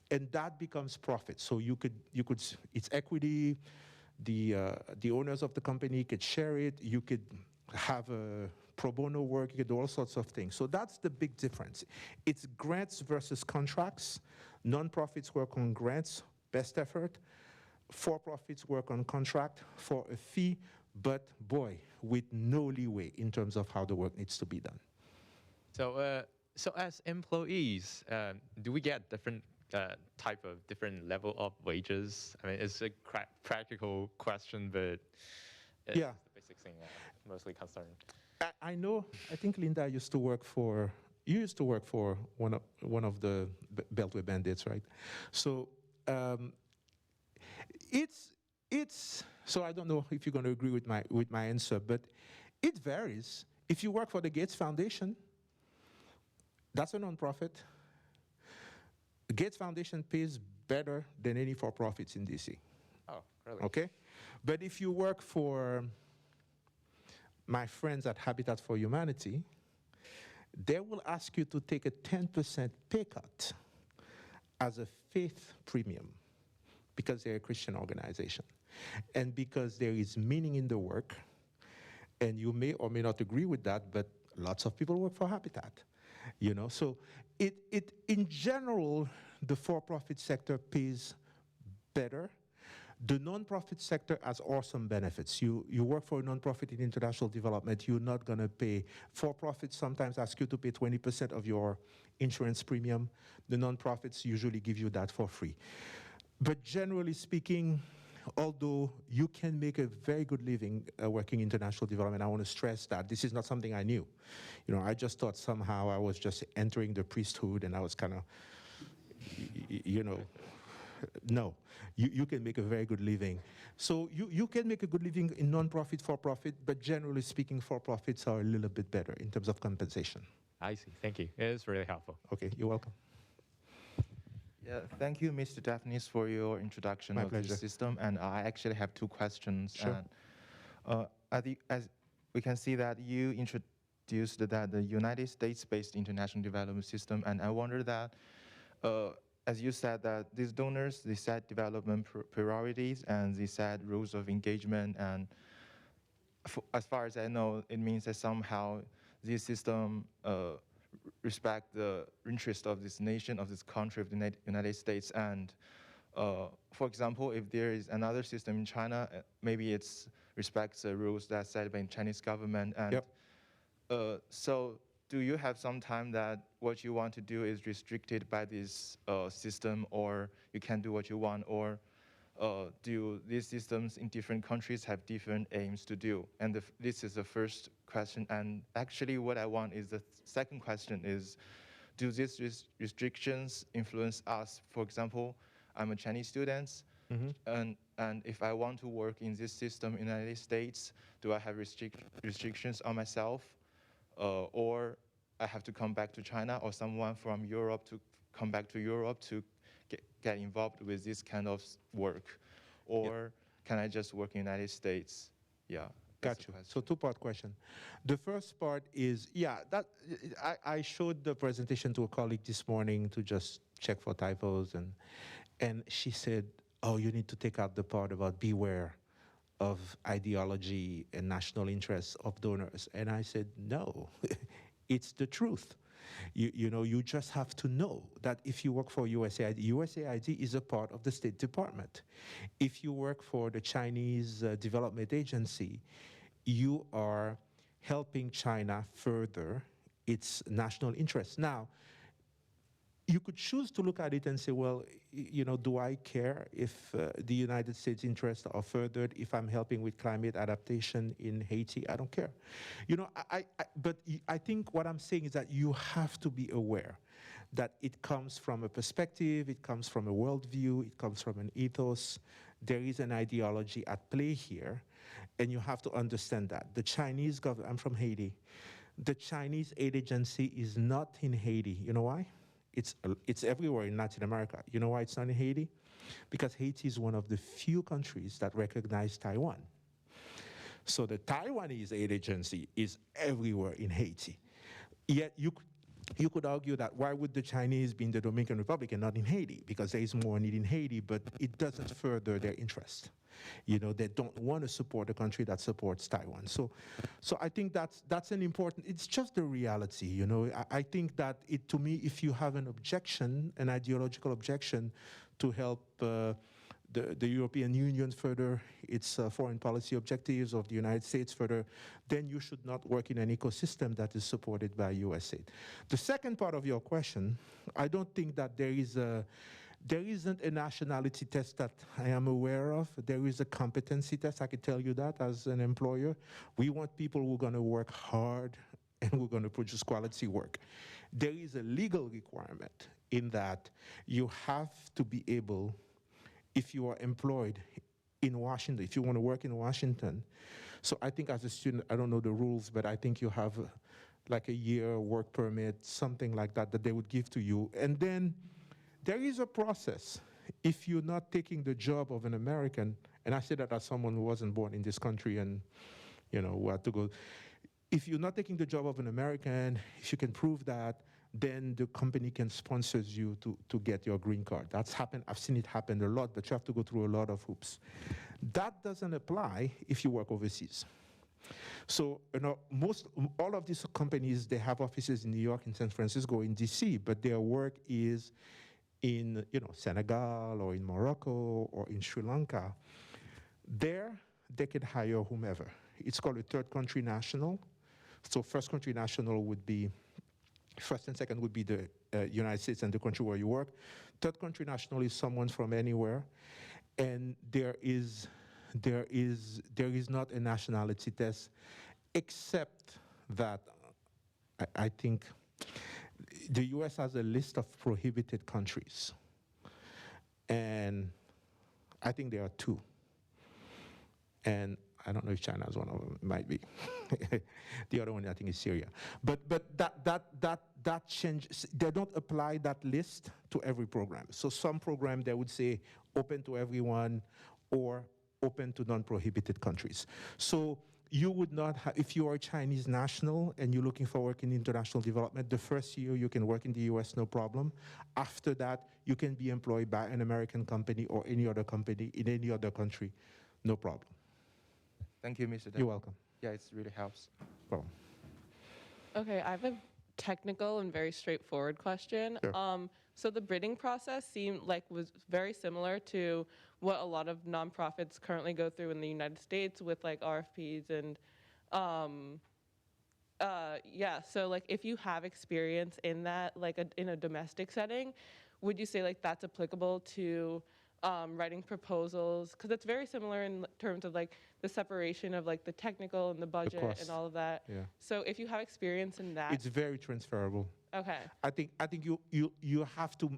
and that becomes profit. So you could, it's equity. The owners of the company could share it. You could have a pro bono work. You could do all sorts of things. So that's the big difference. It's grants versus contracts. Non-profits work on grants, best effort. For-profits work on contract for a fee, but boy, with no leeway in terms of how the work needs to be done. So, so as employees, do we get different type of different level of wages? I mean, it's a practical question, but it's Yeah. the basic thing I'm mostly concerned. I know, I think Linda used to work for, you used to work for one of the Beltway bandits, right? So it's, so I don't know if you're going to agree with my answer, but it varies. If you work for the Gates Foundation, that's a nonprofit. The Gates Foundation pays better than any for-profits in DC. Oh, really? Okay? But if you work for my friends at Habitat for Humanity, they will ask you to take a 10% pay cut as a faith premium because they're a Christian organization. And because there is meaning in the work, and you may or may not agree with that, but lots of people work for Habitat, you know? So in general, the for-profit sector pays better. The nonprofit sector has awesome benefits. You work for a nonprofit in international development, you're not gonna pay. For-profits sometimes ask you to pay 20% of your insurance premium. The nonprofits usually give you that for free. But generally speaking, although you can make a very good living working international development, I want to stress that this is not something I knew. You know, I just thought somehow I was just entering the priesthood and I was kind of, you know, no. You can make a very good living. So you can make a good living in non-profit, for-profit, but generally speaking, for-profits are a little bit better in terms of compensation. I see. Thank you. It is really helpful. Okay, you're welcome. Yeah, thank you, Mr. Daphnis, for your introduction My of pleasure. this system. And I actually have two questions. Sure. And, as we can see that you introduced that the United States-based international development system, and I wonder that, as you said, that these donors, they set development priorities and they set rules of engagement. And as far as I know, it means that somehow this system respect the interest of this nation, of this country, of the United States. And for example, if there is another system in China, maybe it respects the rules that set by the Chinese government. And Yep. so do you have some time that what you want to do is restricted by this system, or you can do what you want, or do these systems in different countries have different aims to do? And this is the first question. And actually what I want is the second question is, do these restrictions influence us? For example, I'm a Chinese student, and if I want to work in this system in the United States, do I have restrictions on myself? Or I have to come back to China, or someone from Europe to come back to Europe to get involved with this kind of work? Or can I just work in the United States? Yeah. Got you. So two-part question. The first part is, yeah, that I showed the presentation to a colleague this morning to just check for typos, and she said, oh, you need to take out the part about beware of ideology and national interests of donors. And I said, no, it's the truth. You know, you just have to know that if you work for USAID, USAID is a part of the State Department. If you work for the Chinese Development Agency, you are helping China further its national interests. Now, you could choose to look at it and say, well, you know, do I care if the United States interests are furthered if I'm helping with climate adaptation in Haiti? I don't care. You know, but I think what I'm saying is that you have to be aware that it comes from a perspective, it comes from a worldview, it comes from an ethos. There is an ideology at play here, and you have to understand that. The Chinese government, I'm from Haiti, the Chinese aid agency is not in Haiti. You know why? It's everywhere in Latin America. You know why it's not in Haiti? Because Haiti is one of the few countries that recognize Taiwan. So the Taiwanese aid agency is everywhere in Haiti. Yet you could argue that why would the Chinese be in the Dominican Republic and not in Haiti? Because there is more need in Haiti, but it doesn't further their interest. You know, they don't want to support a country that supports Taiwan. So I think that's an important, it's just the reality, you know. I think that to me, if you have an objection, an ideological objection to help the European Union further its foreign policy objectives, of the United States further, then you should not work in an ecosystem that is supported by USAID. The second part of your question, I don't think that there isn't a nationality test that I am aware of. There is a competency test, I can tell you that as an employer. We want people who are going to work hard and we're going to produce quality work. There is a legal requirement in that you have to be able, if you are employed in Washington, if you want to work in Washington. So I think as a student, I don't know the rules, but I think you have like a year work permit, something like that, that they would give to you. And then there is a process. If you're not taking the job of an American, and I say that as someone who wasn't born in this country and, you know, who had to go. If you're not taking the job of an American, if you can prove that, then the company can sponsor you to get your green card. That's happened, I've seen it happen a lot, but you have to go through a lot of hoops. That doesn't apply if you work overseas. So, you know, all of these companies, they have offices in New York, in San Francisco, in DC, but their work is in, you know, Senegal or in Morocco or in Sri Lanka. There, they can hire whomever. It's called a third country national. So first country national would be, first and second would be the United States and the country where you work. Third country national is someone from anywhere. And there is not a nationality test, except that I think the US has a list of prohibited countries. And I think there are two. And I don't know if China is one of them, it might be. The other one I think is Syria. But that changes, they don't apply that list to every program. So some program they would say open to everyone or open to non-prohibited countries. So you would not have, if you are a Chinese national and you're looking for work in international development, the first year you can work in the US, no problem. After that, you can be employed by an American company or any other company in any other country, no problem. Thank you, Mr. Daphnis. You're welcome. Yeah, it really helps. Problem. Okay, I have a technical and very straightforward question. Sure. So the bidding process seemed like was very similar to what a lot of nonprofits currently go through in the United States with like RFPs and yeah, so like if you have experience in that, like in a domestic setting, would you say like that's applicable to writing proposals? Because it's very similar in terms of like the separation of like the technical and the budget and all of that. Yeah. So if you have experience in that. It's very transferable. Okay. I think you have to,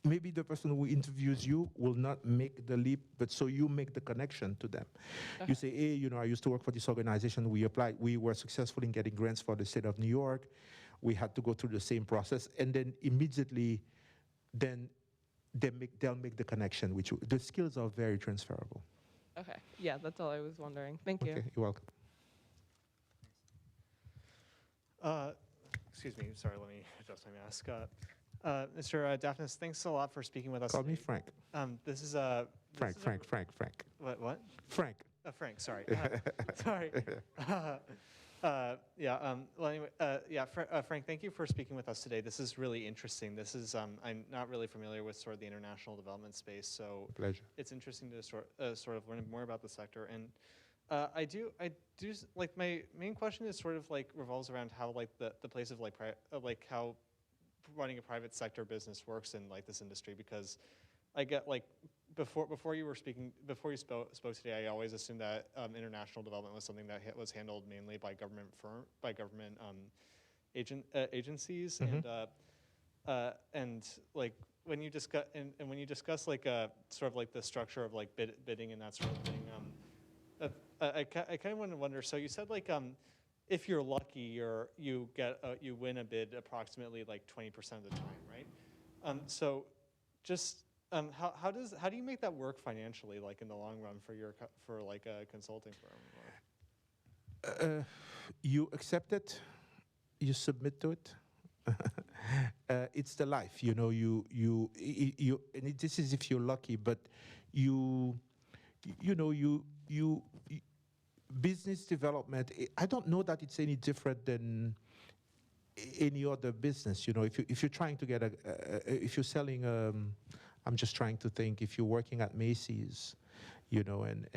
maybe the person who interviews you will not make the leap, but so you make the connection to them. Okay. You say, hey, you know, I used to work for this organization. We applied. We were successful in getting grants for the state of New York. We had to go through the same process, and then immediately, then they'll make the connection with you. The skills are very transferable. Okay. Yeah, that's all I was wondering. Thank you. Okay, you're welcome. Excuse me, sorry, let me adjust my mask. Mr. Daphnis, thanks a lot for speaking with us. Call me today. Frank. This is Frank. What? Frank. Frank, sorry. Sorry. Well, anyway, Frank, thank you for speaking with us today. This is really interesting. This is, I'm not really familiar with sort of the international development space, so Pleasure. it's interesting to sort of learn more about the sector. And I do, like, my main question is sort of like revolves around how like the place of like, like how running a private sector business works in like this industry, because I get like, before you spoke today, I always assumed that international development was something that was handled mainly by government agencies, and like when you discuss and when you discuss like sort of like the structure of like bidding and that sort of thing, I kind of want to wonder. So you said like if you're lucky, you win a bid approximately like 20% of the time, right? So just how do you make that work financially, like in the long run for like a consulting firm? You accept it, you submit to it. It's the life, you know. And this is if you're lucky, but you business development. I don't know that it's any different than any other business. You know, if you're trying to get if you're selling, I'm just trying to think. If you're working at Macy's, you know, and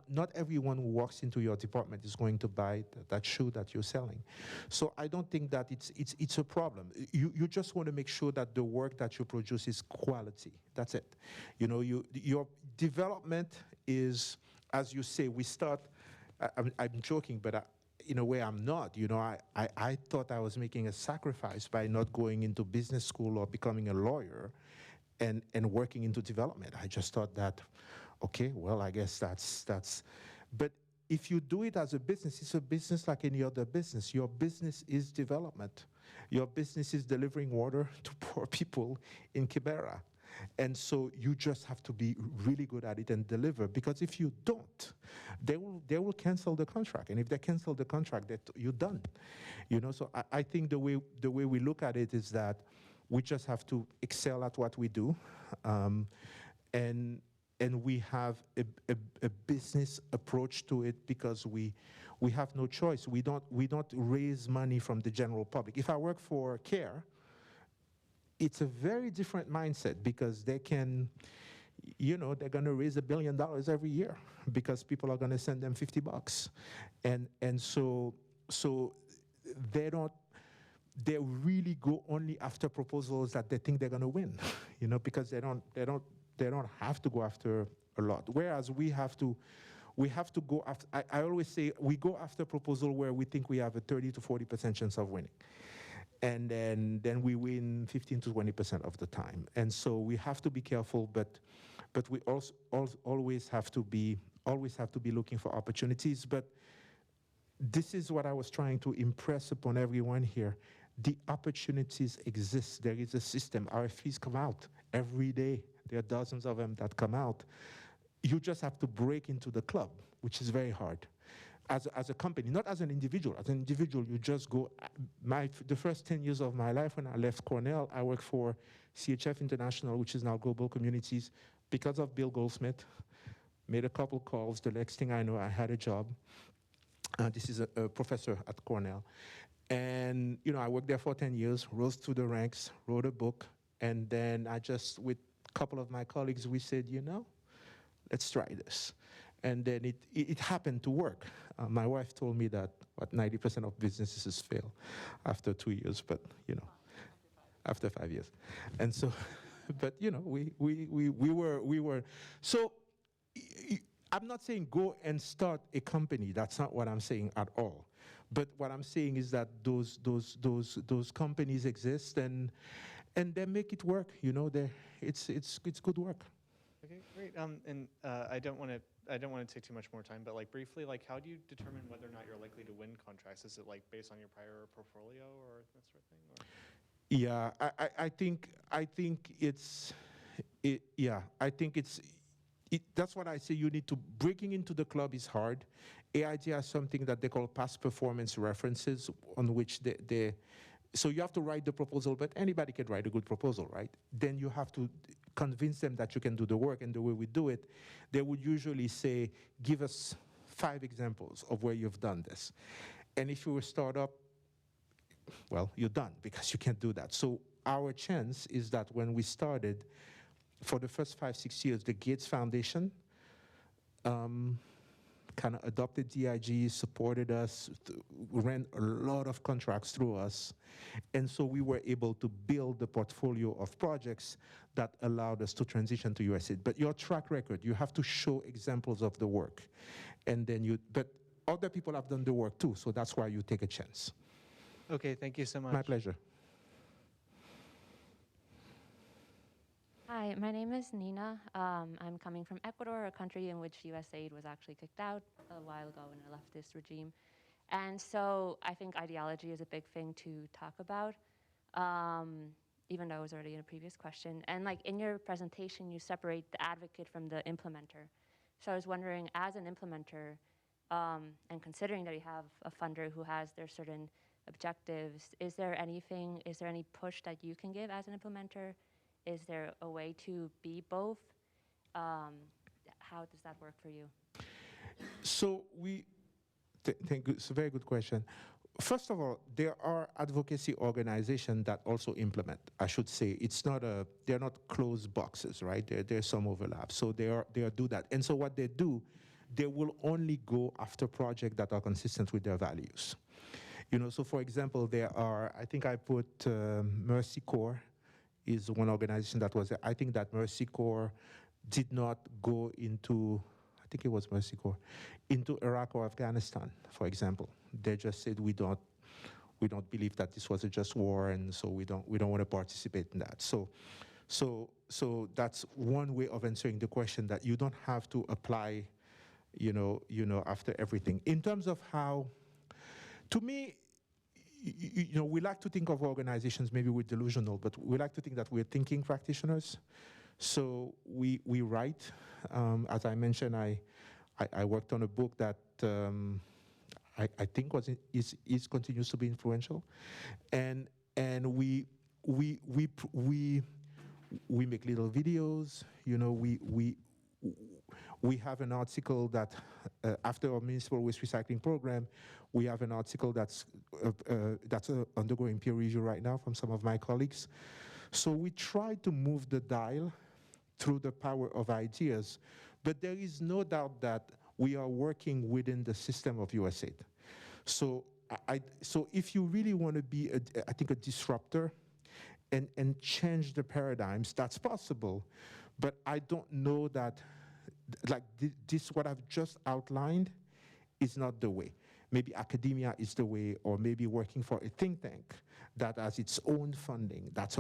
not everyone who walks into your department is going to buy that shoe that you're selling. So I don't think that it's a problem. You just want to make sure that the work that you produce is quality. That's it. You know, your development is, as you say, we start. I'm joking, but in a way I'm not. You know, I thought I was making a sacrifice by not going into business school or becoming a lawyer and working into development. I just thought that, okay, well, I guess that's, but if you do it as a business, it's a business like any other business. Your business is development. Your business is delivering water to poor people in Kibera. And so you just have to be really good at it and deliver, because if you don't, they will cancel the contract. And if they cancel the contract, you're done. You know, so I think the way we look at it is that we just have to excel at what we do, and we have a business approach to it, because we have no choice. We don't raise money from the general public. If I work for CARE, it's a very different mindset, because they can, you know, they're going to raise $1 billion every year because people are going to send them $50, and so they really go only after proposals that they think they're going to win, you know, because they don't have to go after a lot. Whereas we have to go after. I always say we go after proposal where we think we have a 30 to 40% chance of winning, and then we win 15 to 20% of the time. And so we have to be careful, but we also always have to be looking for opportunities. But this is what I was trying to impress upon everyone here. The opportunities exist. There is a system. RFPs come out every day. There are dozens of them that come out. You just have to break into the club, which is very hard. As a company, not as an individual. As an individual, you just go. The first 10 years of my life, when I left Cornell, I worked for CHF International, which is now Global Communities, because of Bill Goldsmith. Made a couple calls. The next thing I know, I had a job. This is a professor at Cornell. And, you know, I worked there for 10 years, rose through the ranks, wrote a book, and then with a couple of my colleagues, we said, you know, let's try this. And then it happened to work. My wife told me that 90% of businesses fail after 2 years, but, you know, after 5 years. And so, but, you know, we were, so I'm not saying go and start a company. That's not what I'm saying at all. But what I'm saying is that those companies exist, and they make it work. You know, it's good work. Okay, great. And I don't want to take too much more time, but like briefly, like how do you determine whether or not you're likely to win contracts? Is it like based on your prior portfolio or that sort of thing? Or? Yeah, I think that's what I say. You need to, breaking into the club is hard. AID has something that they call past performance references, on which so you have to write the proposal, but anybody can write a good proposal, right? Then you have to convince them that you can do the work, and the way we do it, they would usually say, give us 5 examples of where you've done this. And if you're a startup, well, you're done, because you can't do that. So our chance is that when we started, for the first 5-6 years, the Gates Foundation kind of adopted DIG, supported us, ran a lot of contracts through us. And so we were able to build the portfolio of projects that allowed us to transition to USAID. But your track record, you have to show examples of the work. And then but other people have done the work too, so that's why you take a chance. Okay, thank you so much. My pleasure. Hi, my name is Nina. I'm coming from Ecuador, a country in which USAID was actually kicked out a while ago in a leftist regime. And so I think ideology is a big thing to talk about, even though it was already in a previous question. And like in your presentation, you separate the advocate from the implementer. So I was wondering, as an implementer, and considering that you have a funder who has their certain objectives, is there any push that you can give as an implementer? Is there a way to be both? How does that work for you? So thank you, it's a very good question. First of all, there are advocacy organizations that also implement. I should say they're not closed boxes, right? There's some overlap. So they do that. And so what they do, they will only go after projects that are consistent with their values. So for example, I think I put Mercy Corps is one organization that was, I think that Mercy Corps did not go into, I think it was Mercy Corps, into Iraq or Afghanistan, for example. They just said, we don't believe that this was a just war, and so we don't want to participate in that. So that's one way of answering the question, that you don't have to apply, after everything. In terms of how, to me, we like to think of organizations, maybe we're delusional, but we like to think that we're thinking practitioners. So we write. As I mentioned, I worked on a book that I think continues to be influential, and we make little videos. We have an article that after our municipal waste recycling program, we have an article that's undergoing peer review right now from some of my colleagues. So we try to move the dial through the power of ideas, but there is no doubt that we are working within the system of USAID. So if you really want to be, I think, a disruptor and change the paradigms, that's possible. But I don't know that, like this, what I've just outlined is not the way. Maybe academia is the way, or maybe working for a think tank that has its own funding. That's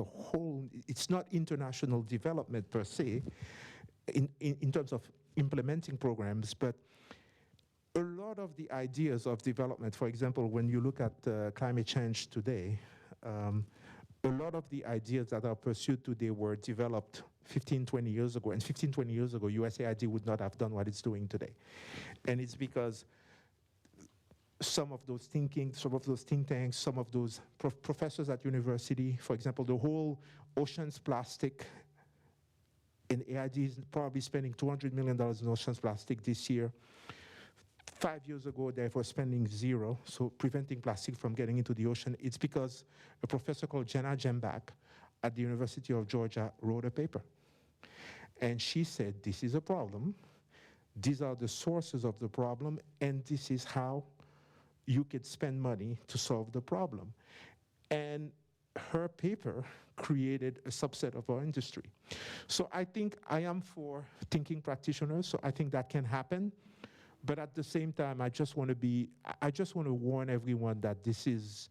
it's not international development per se, in terms of implementing programs, but a lot of the ideas of development, for example, when you look at climate change today, a lot of the ideas that are pursued today were developed 15, 20 years ago. And 15, 20 years ago, USAID would not have done what it's doing today. And it's because some of those think tanks, some of those professors at university, for example, the whole oceans plastic, and AID is probably spending $200 million in oceans plastic this year. 5 years ago, they were spending zero, so preventing plastic from getting into the ocean. It's because a professor called Jenna Jembak at the University of Georgia wrote a paper. And she said, this is a problem, these are the sources of the problem, and this is how you could spend money to solve the problem. And her paper created a subset of our industry. So I think I am for thinking practitioners, so I think that can happen. But at the same time, I just want to warn everyone that this is,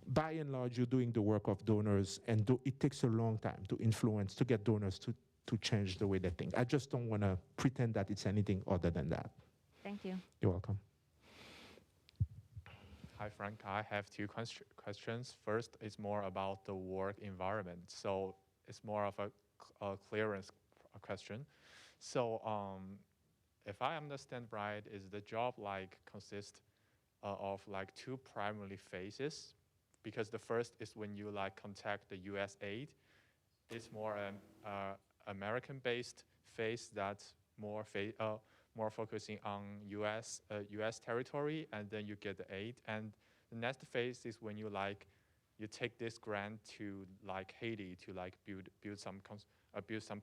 by and large, you're doing the work of donors, and it takes a long time to influence, to get donors to change the way they think. I just don't want to pretend that it's anything other than that. Thank you. You're welcome. Hi, Frank. I have two questions. First is more about the work environment. So it's more of a clearance question. So if I understand right, is the job consist of two primary phases? Because the first is when you contact the USAID. It's more an American-based phase that's more focusing on US territory, and then you get the aid. And the next phase is when you take this grant to Haiti to build some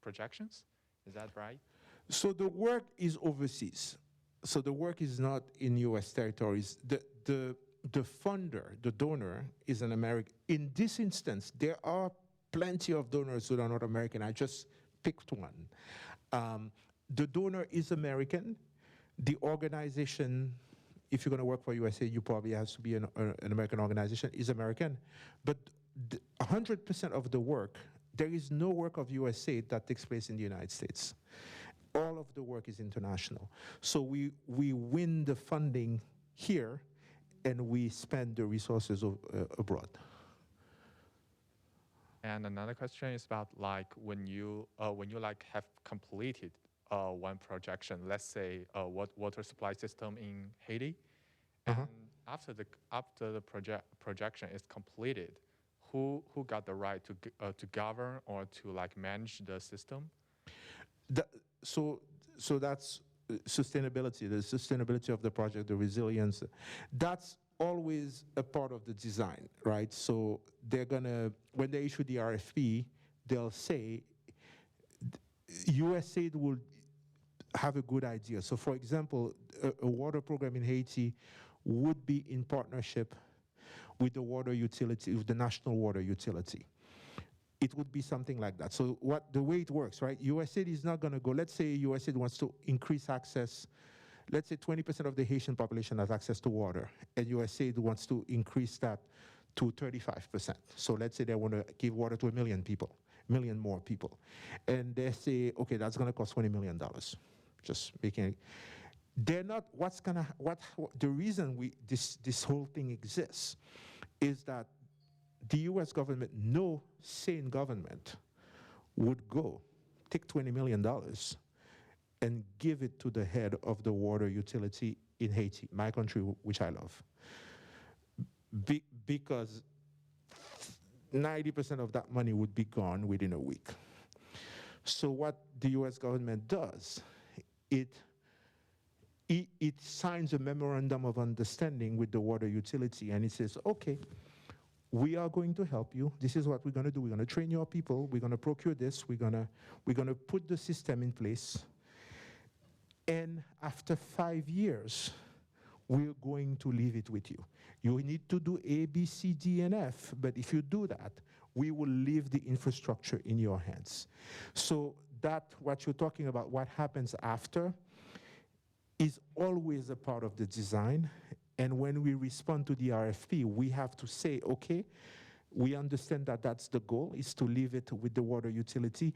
projections. Is that right? So the work is overseas. so the work is not in U.S. territories. The funder, the donor, is an American. In this instance, there are plenty of donors who are not American. I just picked one. The donor is American. The organization, if you're going to work for USAID, you probably has to be an American organization, is American. But 100% of the work, there is no work of USAID that takes place in the United States. All of the work is international. So we win the funding here, and we spend the resources abroad. And another question is about like when you like have completed one projection, let's say water supply system in Haiti, and after the projection is completed, who got the right to govern or to like manage the system? So that's sustainability, the sustainability of the project, the resilience. That's always a part of the design, right? So they're gonna, when they issue the RFP, they'll say, USAID will have a good idea. So for example, a water program in Haiti would be in partnership with the water utility, with the national water utility. It would be something like that. So the way it works, right? USAID is not gonna go, let's say USAID wants to increase access, let's say 20% of the Haitian population has access to water, and USAID wants to increase that to 35%. So let's say they want to give water to 1 million people, 1 million more people. And they say, okay, that's gonna cost $20 million. Just making it. They're not, the reason this whole thing exists is that the US government, no sane government would go take $20 million and give it to the head of the water utility in Haiti, my country, which I love. Because 90% of that money would be gone within a week. So what the US government does, it signs a memorandum of understanding with the water utility, and it says, okay, we are going to help you. This is what we're going to do. We're going to train your people. We're going to procure this. We're going to put the system in place. And after 5 years, we're going to leave it with you. You need to do A, B, C, D, and F. But if you do that, we will leave the infrastructure in your hands. So that, what you're talking about, what happens after, is always a part of the design. And when we respond to the RFP, we have to say, okay, we understand that that's the goal, is to leave it with the water utility.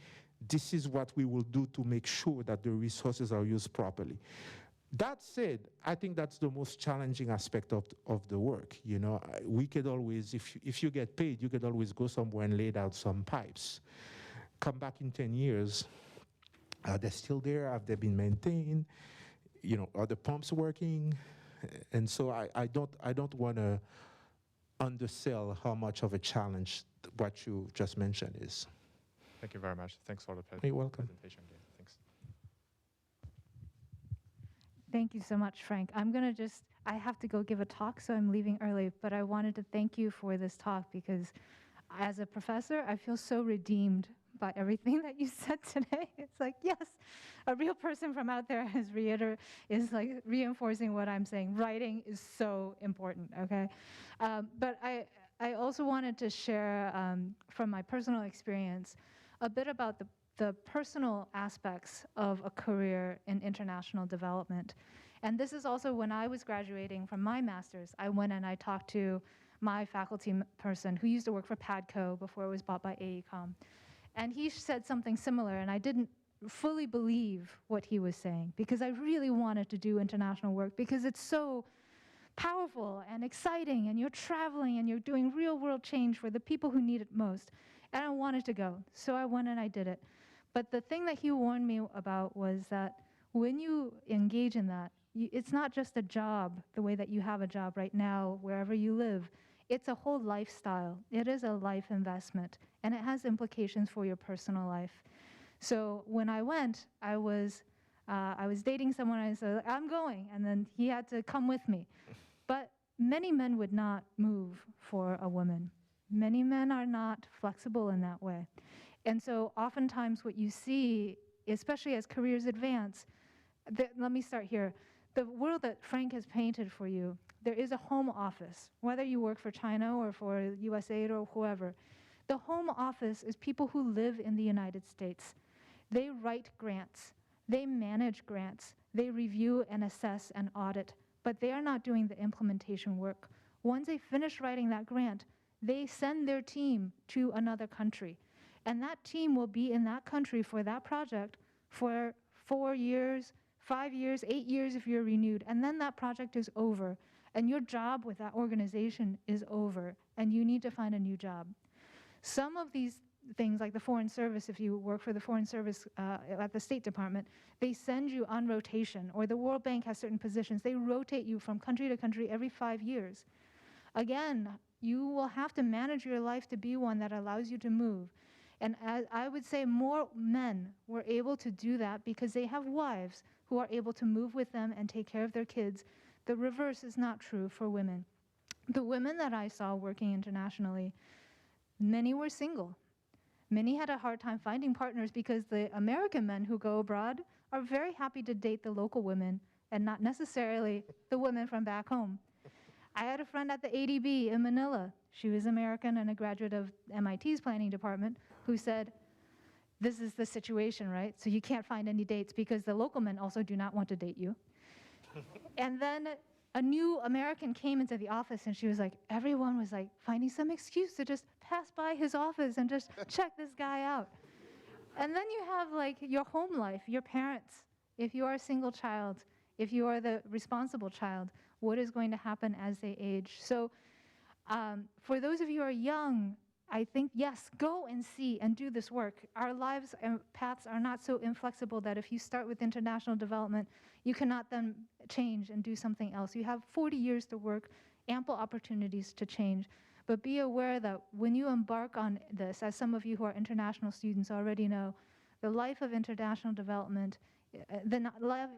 This is what we will do to make sure that the resources are used properly. That said, I think that's the most challenging aspect of the work. You know, we could always, if you get paid, you could always go somewhere and lay down some pipes. Come back in 10 years, are they still there? Have they been maintained? You know, are the pumps working? And so I don't want to undersell how much of a challenge what you just mentioned is. Thank you very much. Thanks for the You're welcome. presentation. Thanks. Thank you so much, Frank. I have to go give a talk, so I'm leaving early, but I wanted to thank you for this talk because as a professor, I feel so redeemed by everything that you said today. It's like, yes, a real person from out there is like reinforcing what I'm saying. Writing is so important, okay? But I also wanted to share from my personal experience a bit about the personal aspects of a career in international development. And this is also when I was graduating from my master's, I went and I talked to my faculty person who used to work for PADCO before it was bought by AECOM. And he said something similar, and I didn't fully believe what he was saying because I really wanted to do international work because it's so powerful and exciting, and you're traveling and you're doing real world change for the people who need it most. And I wanted to go, so I went and I did it. But the thing that he warned me about was that when you engage in that, it's not just a job, the way that you have a job right now, wherever you live. It's a whole lifestyle. It is a life investment, and it has implications for your personal life. So when I went, I was dating someone, and I said, I'm going, and then he had to come with me. But many men would not move for a woman. Many men are not flexible in that way. And so oftentimes what you see, especially as careers advance, let me start here. the world that Frank has painted for you, there is a home office, whether you work for China or for USAID or whoever. The home office is people who live in the United States. They write grants, they manage grants, they review and assess and audit, but they are not doing the implementation work. Once they finish writing that grant, they send their team to another country. And that team will be in that country for that project for 4 years, 5 years, 8 years if you're renewed. And then that project is over. And your job with that organization is over. And you need to find a new job. Some of these things, like the Foreign Service, if you work for the Foreign Service at the State Department, they send you on rotation. Or the World Bank has certain positions. They rotate you from country to country every 5 years. Again, you will have to manage your life to be one that allows you to move. And I would say more men were able to do that because they have wives who are able to move with them and take care of their kids. The reverse is not true for women. The women that I saw working internationally, many were single. Many had a hard time finding partners because the American men who go abroad are very happy to date the local women and not necessarily the women from back home. I had a friend at the ADB in Manila. She was American and a graduate of MIT's planning department who said, this is the situation, right? So you can't find any dates because the local men also do not want to date you. And then a new American came into the office and she was like, everyone was like finding some excuse to just pass by his office and just check this guy out. And then you have like your home life, your parents. If you are a single child, if you are the responsible child, what is going to happen as they age? So for those of you who are young, I think, yes, go and see and do this work. Our lives and paths are not so inflexible that if you start with international development, you cannot then change and do something else. You have 40 years to work, ample opportunities to change. But be aware that when you embark on this, as some of you who are international students already know, the life of international development, the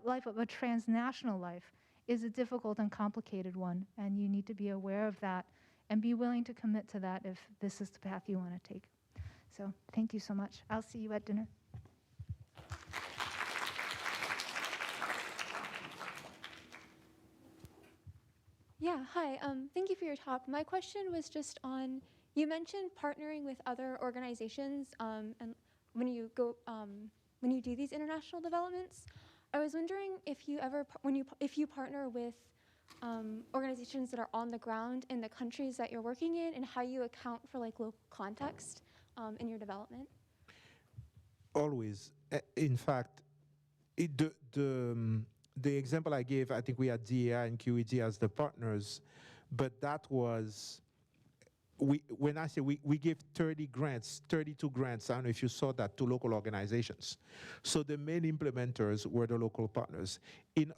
life of a transnational life, is a difficult and complicated one, and you need to be aware of that and be willing to commit to that if this is the path you want to take. So thank you so much. I'll see you at dinner. Yeah, hi. Thank you for your talk. My question was just on, you mentioned partnering with other organizations and when you do these international developments. I was wondering if you ever, if you partner with organizations that are on the ground in the countries that you're working in, and how you account for like local context in your development. Always. In fact, the example I gave, I think we had DAI and QED as the partners, but that was, when I say we gave 32 grants, I don't know if you saw that, to local organizations. So the main implementers were the local partners. In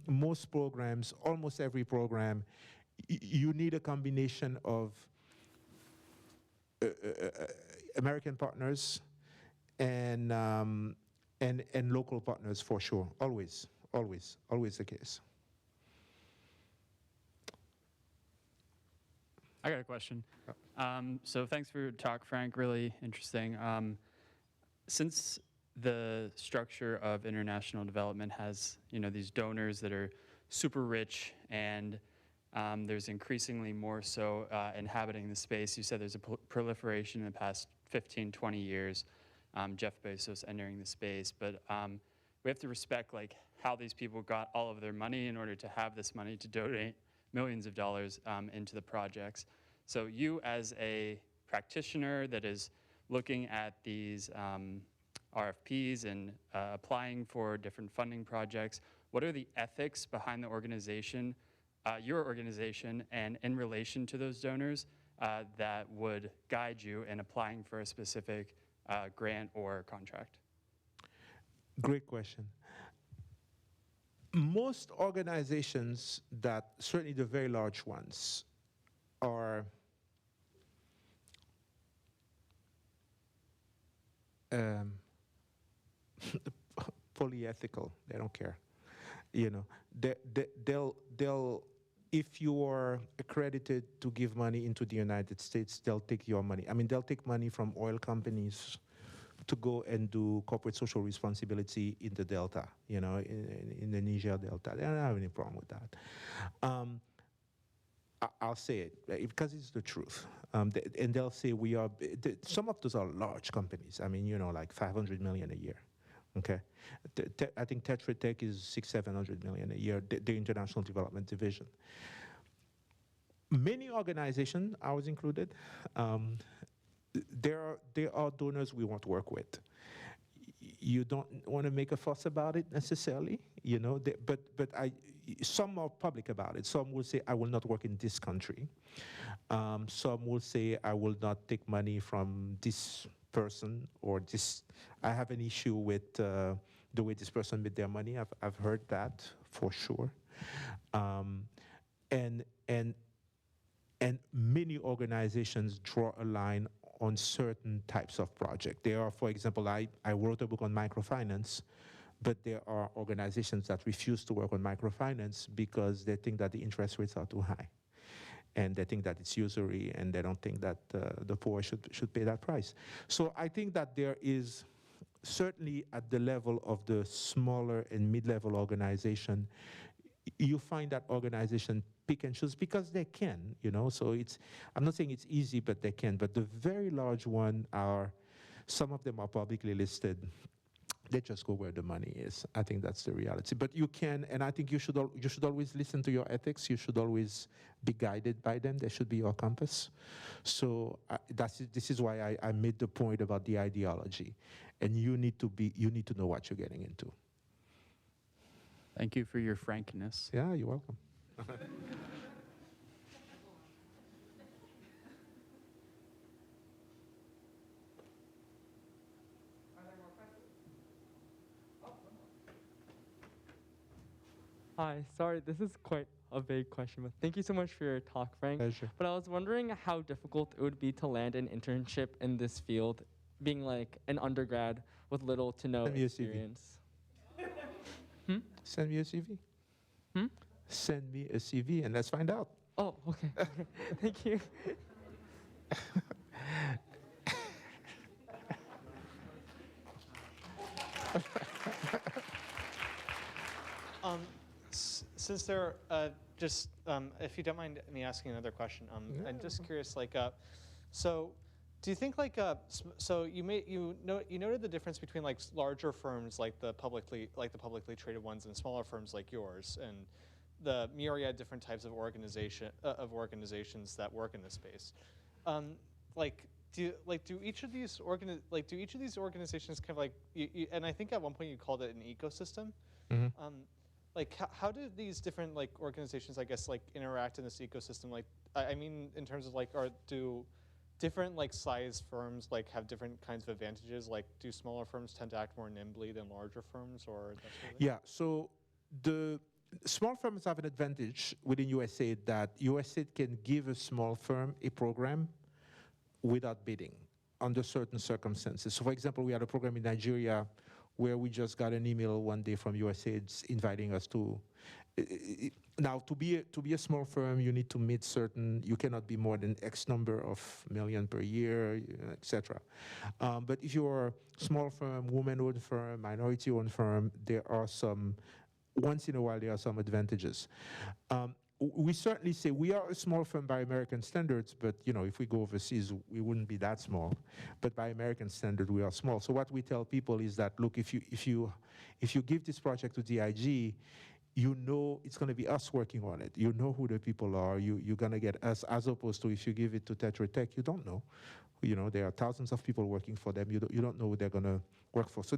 most programs, almost every program, you need a combination of American partners and local partners for sure. Always the case. I got a question. So thanks for your talk, Frank. Really interesting. Since the structure of international development has, these donors that are super rich, and there's increasingly more so inhabiting the space. You said there's a proliferation in the past 15, 20 years. Jeff Bezos entering the space, but we have to respect like how these people got all of their money in order to have this money to donate millions of dollars into the projects. So you as a practitioner that is looking at these RFPs and applying for different funding projects, what are the ethics behind the organization, your organization, and in relation to those donors that would guide you in applying for a specific grant or contract? Great question. Most organizations, that certainly the very large ones, are polyethical. They don't care. They'll if you are accredited to give money into the United States, they'll take your money. I mean, they'll take money from oil companies to go and do corporate social responsibility in the Delta, in the Niger Delta. They don't have any problem with that. I'll say it because it's the truth. And they'll say some of those are large companies. I mean, like 500 million a year. Okay, I think Tetra Tech is 600-700 million a year. The International Development Division. Many organizations, ours included, there are donors we want to work with. You don't want to make a fuss about it necessarily, but some are public about it. Some will say, I will not work in this country. Some will say, I will not take money from this person or this. I have an issue with the way this person made their money. I've heard that for sure. And many organizations draw a line on certain types of projects. There are, for example, I wrote a book on microfinance, but there are organizations that refuse to work on microfinance because they think that the interest rates are too high. And they think that it's usury, and they don't think that the poor should pay that price. So I think that there is, certainly at the level of the smaller and mid-level organization, you find that organization pick and choose because they can, so I'm not saying it's easy, but they can. But the very large one some of them are publicly listed. They just go where the money is. I think that's the reality. But you can, and I think you should always listen to your ethics. You should always be guided by them. They should be your compass. So this is why I made the point about the ideology, and you need to know what you're getting into. Thank you for your frankness. Yeah, you're welcome. Hi, sorry, this is quite a vague question, but thank you so much for your talk, Frank. Pleasure. But I was wondering how difficult it would be to land an internship in this field, being like an undergrad with little to no experience. Send me a CV. Send me a CV and let's find out. Oh, okay. Thank you. Since there, if you don't mind me asking another question, I'm just curious, so do you think so you noted the difference between larger firms like the publicly traded ones and smaller firms like yours, and the myriad different types of organizations that work in this space. Do each of these organizations kind of and I think at one point you called it an ecosystem. How do these different organizations, I guess, interact in this ecosystem? I mean, in terms of do different size firms have different kinds of advantages? Do smaller firms tend to act more nimbly than larger firms, or that sort of thing? Yeah. So the small firms have an advantage within USAID that USAID can give a small firm a program without bidding under certain circumstances. So, for example, we had a program in Nigeria where we just got an email one day from USAID inviting us to. Now, to be a small firm, you need to meet certain. You cannot be more than X number of million per year, etc. But if you are a small firm, woman-owned firm, minority-owned firm, there are some. Once in a while, there are some advantages. We certainly say we are a small firm by American standards, but if we go overseas, we wouldn't be that small. But by American standard, we are small. So what we tell people is that, look, if you give this project to DIG, it's going to be us working on it. You know who the people are. You're going to get us, as opposed to if you give it to Tetra Tech, you don't know. There are thousands of people working for them. You don't know who they're going to work for. So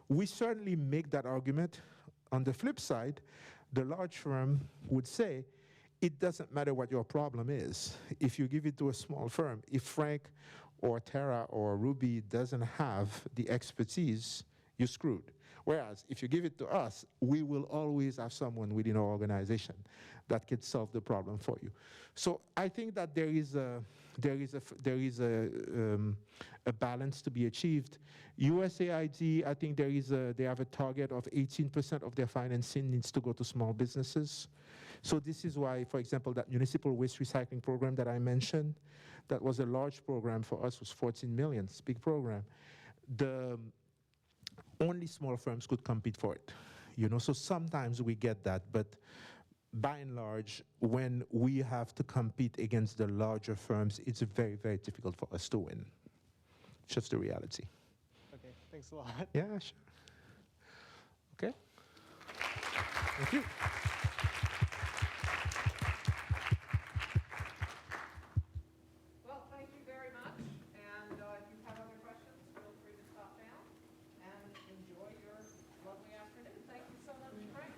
we certainly make that argument. On the flip side, the large firm would say, it doesn't matter what your problem is. If you give it to a small firm, if Frank or Tara or Ruby doesn't have the expertise, you're screwed. Whereas if you give it to us, we will always have someone within our organization that can solve the problem for you. So I think that there is a balance to be achieved. USAID, I think they have a target of 18% of their financing needs to go to small businesses. So this is why, for example, that municipal waste recycling program that I mentioned, that was a large program for us, was 14 million, it's a big program. only small firms could compete for it. You know, so sometimes we get that, but by and large, when we have to compete against the larger firms, it's very, very difficult for us to win. It's just the reality. Okay, thanks a lot. Yeah, sure. Okay. Thank you.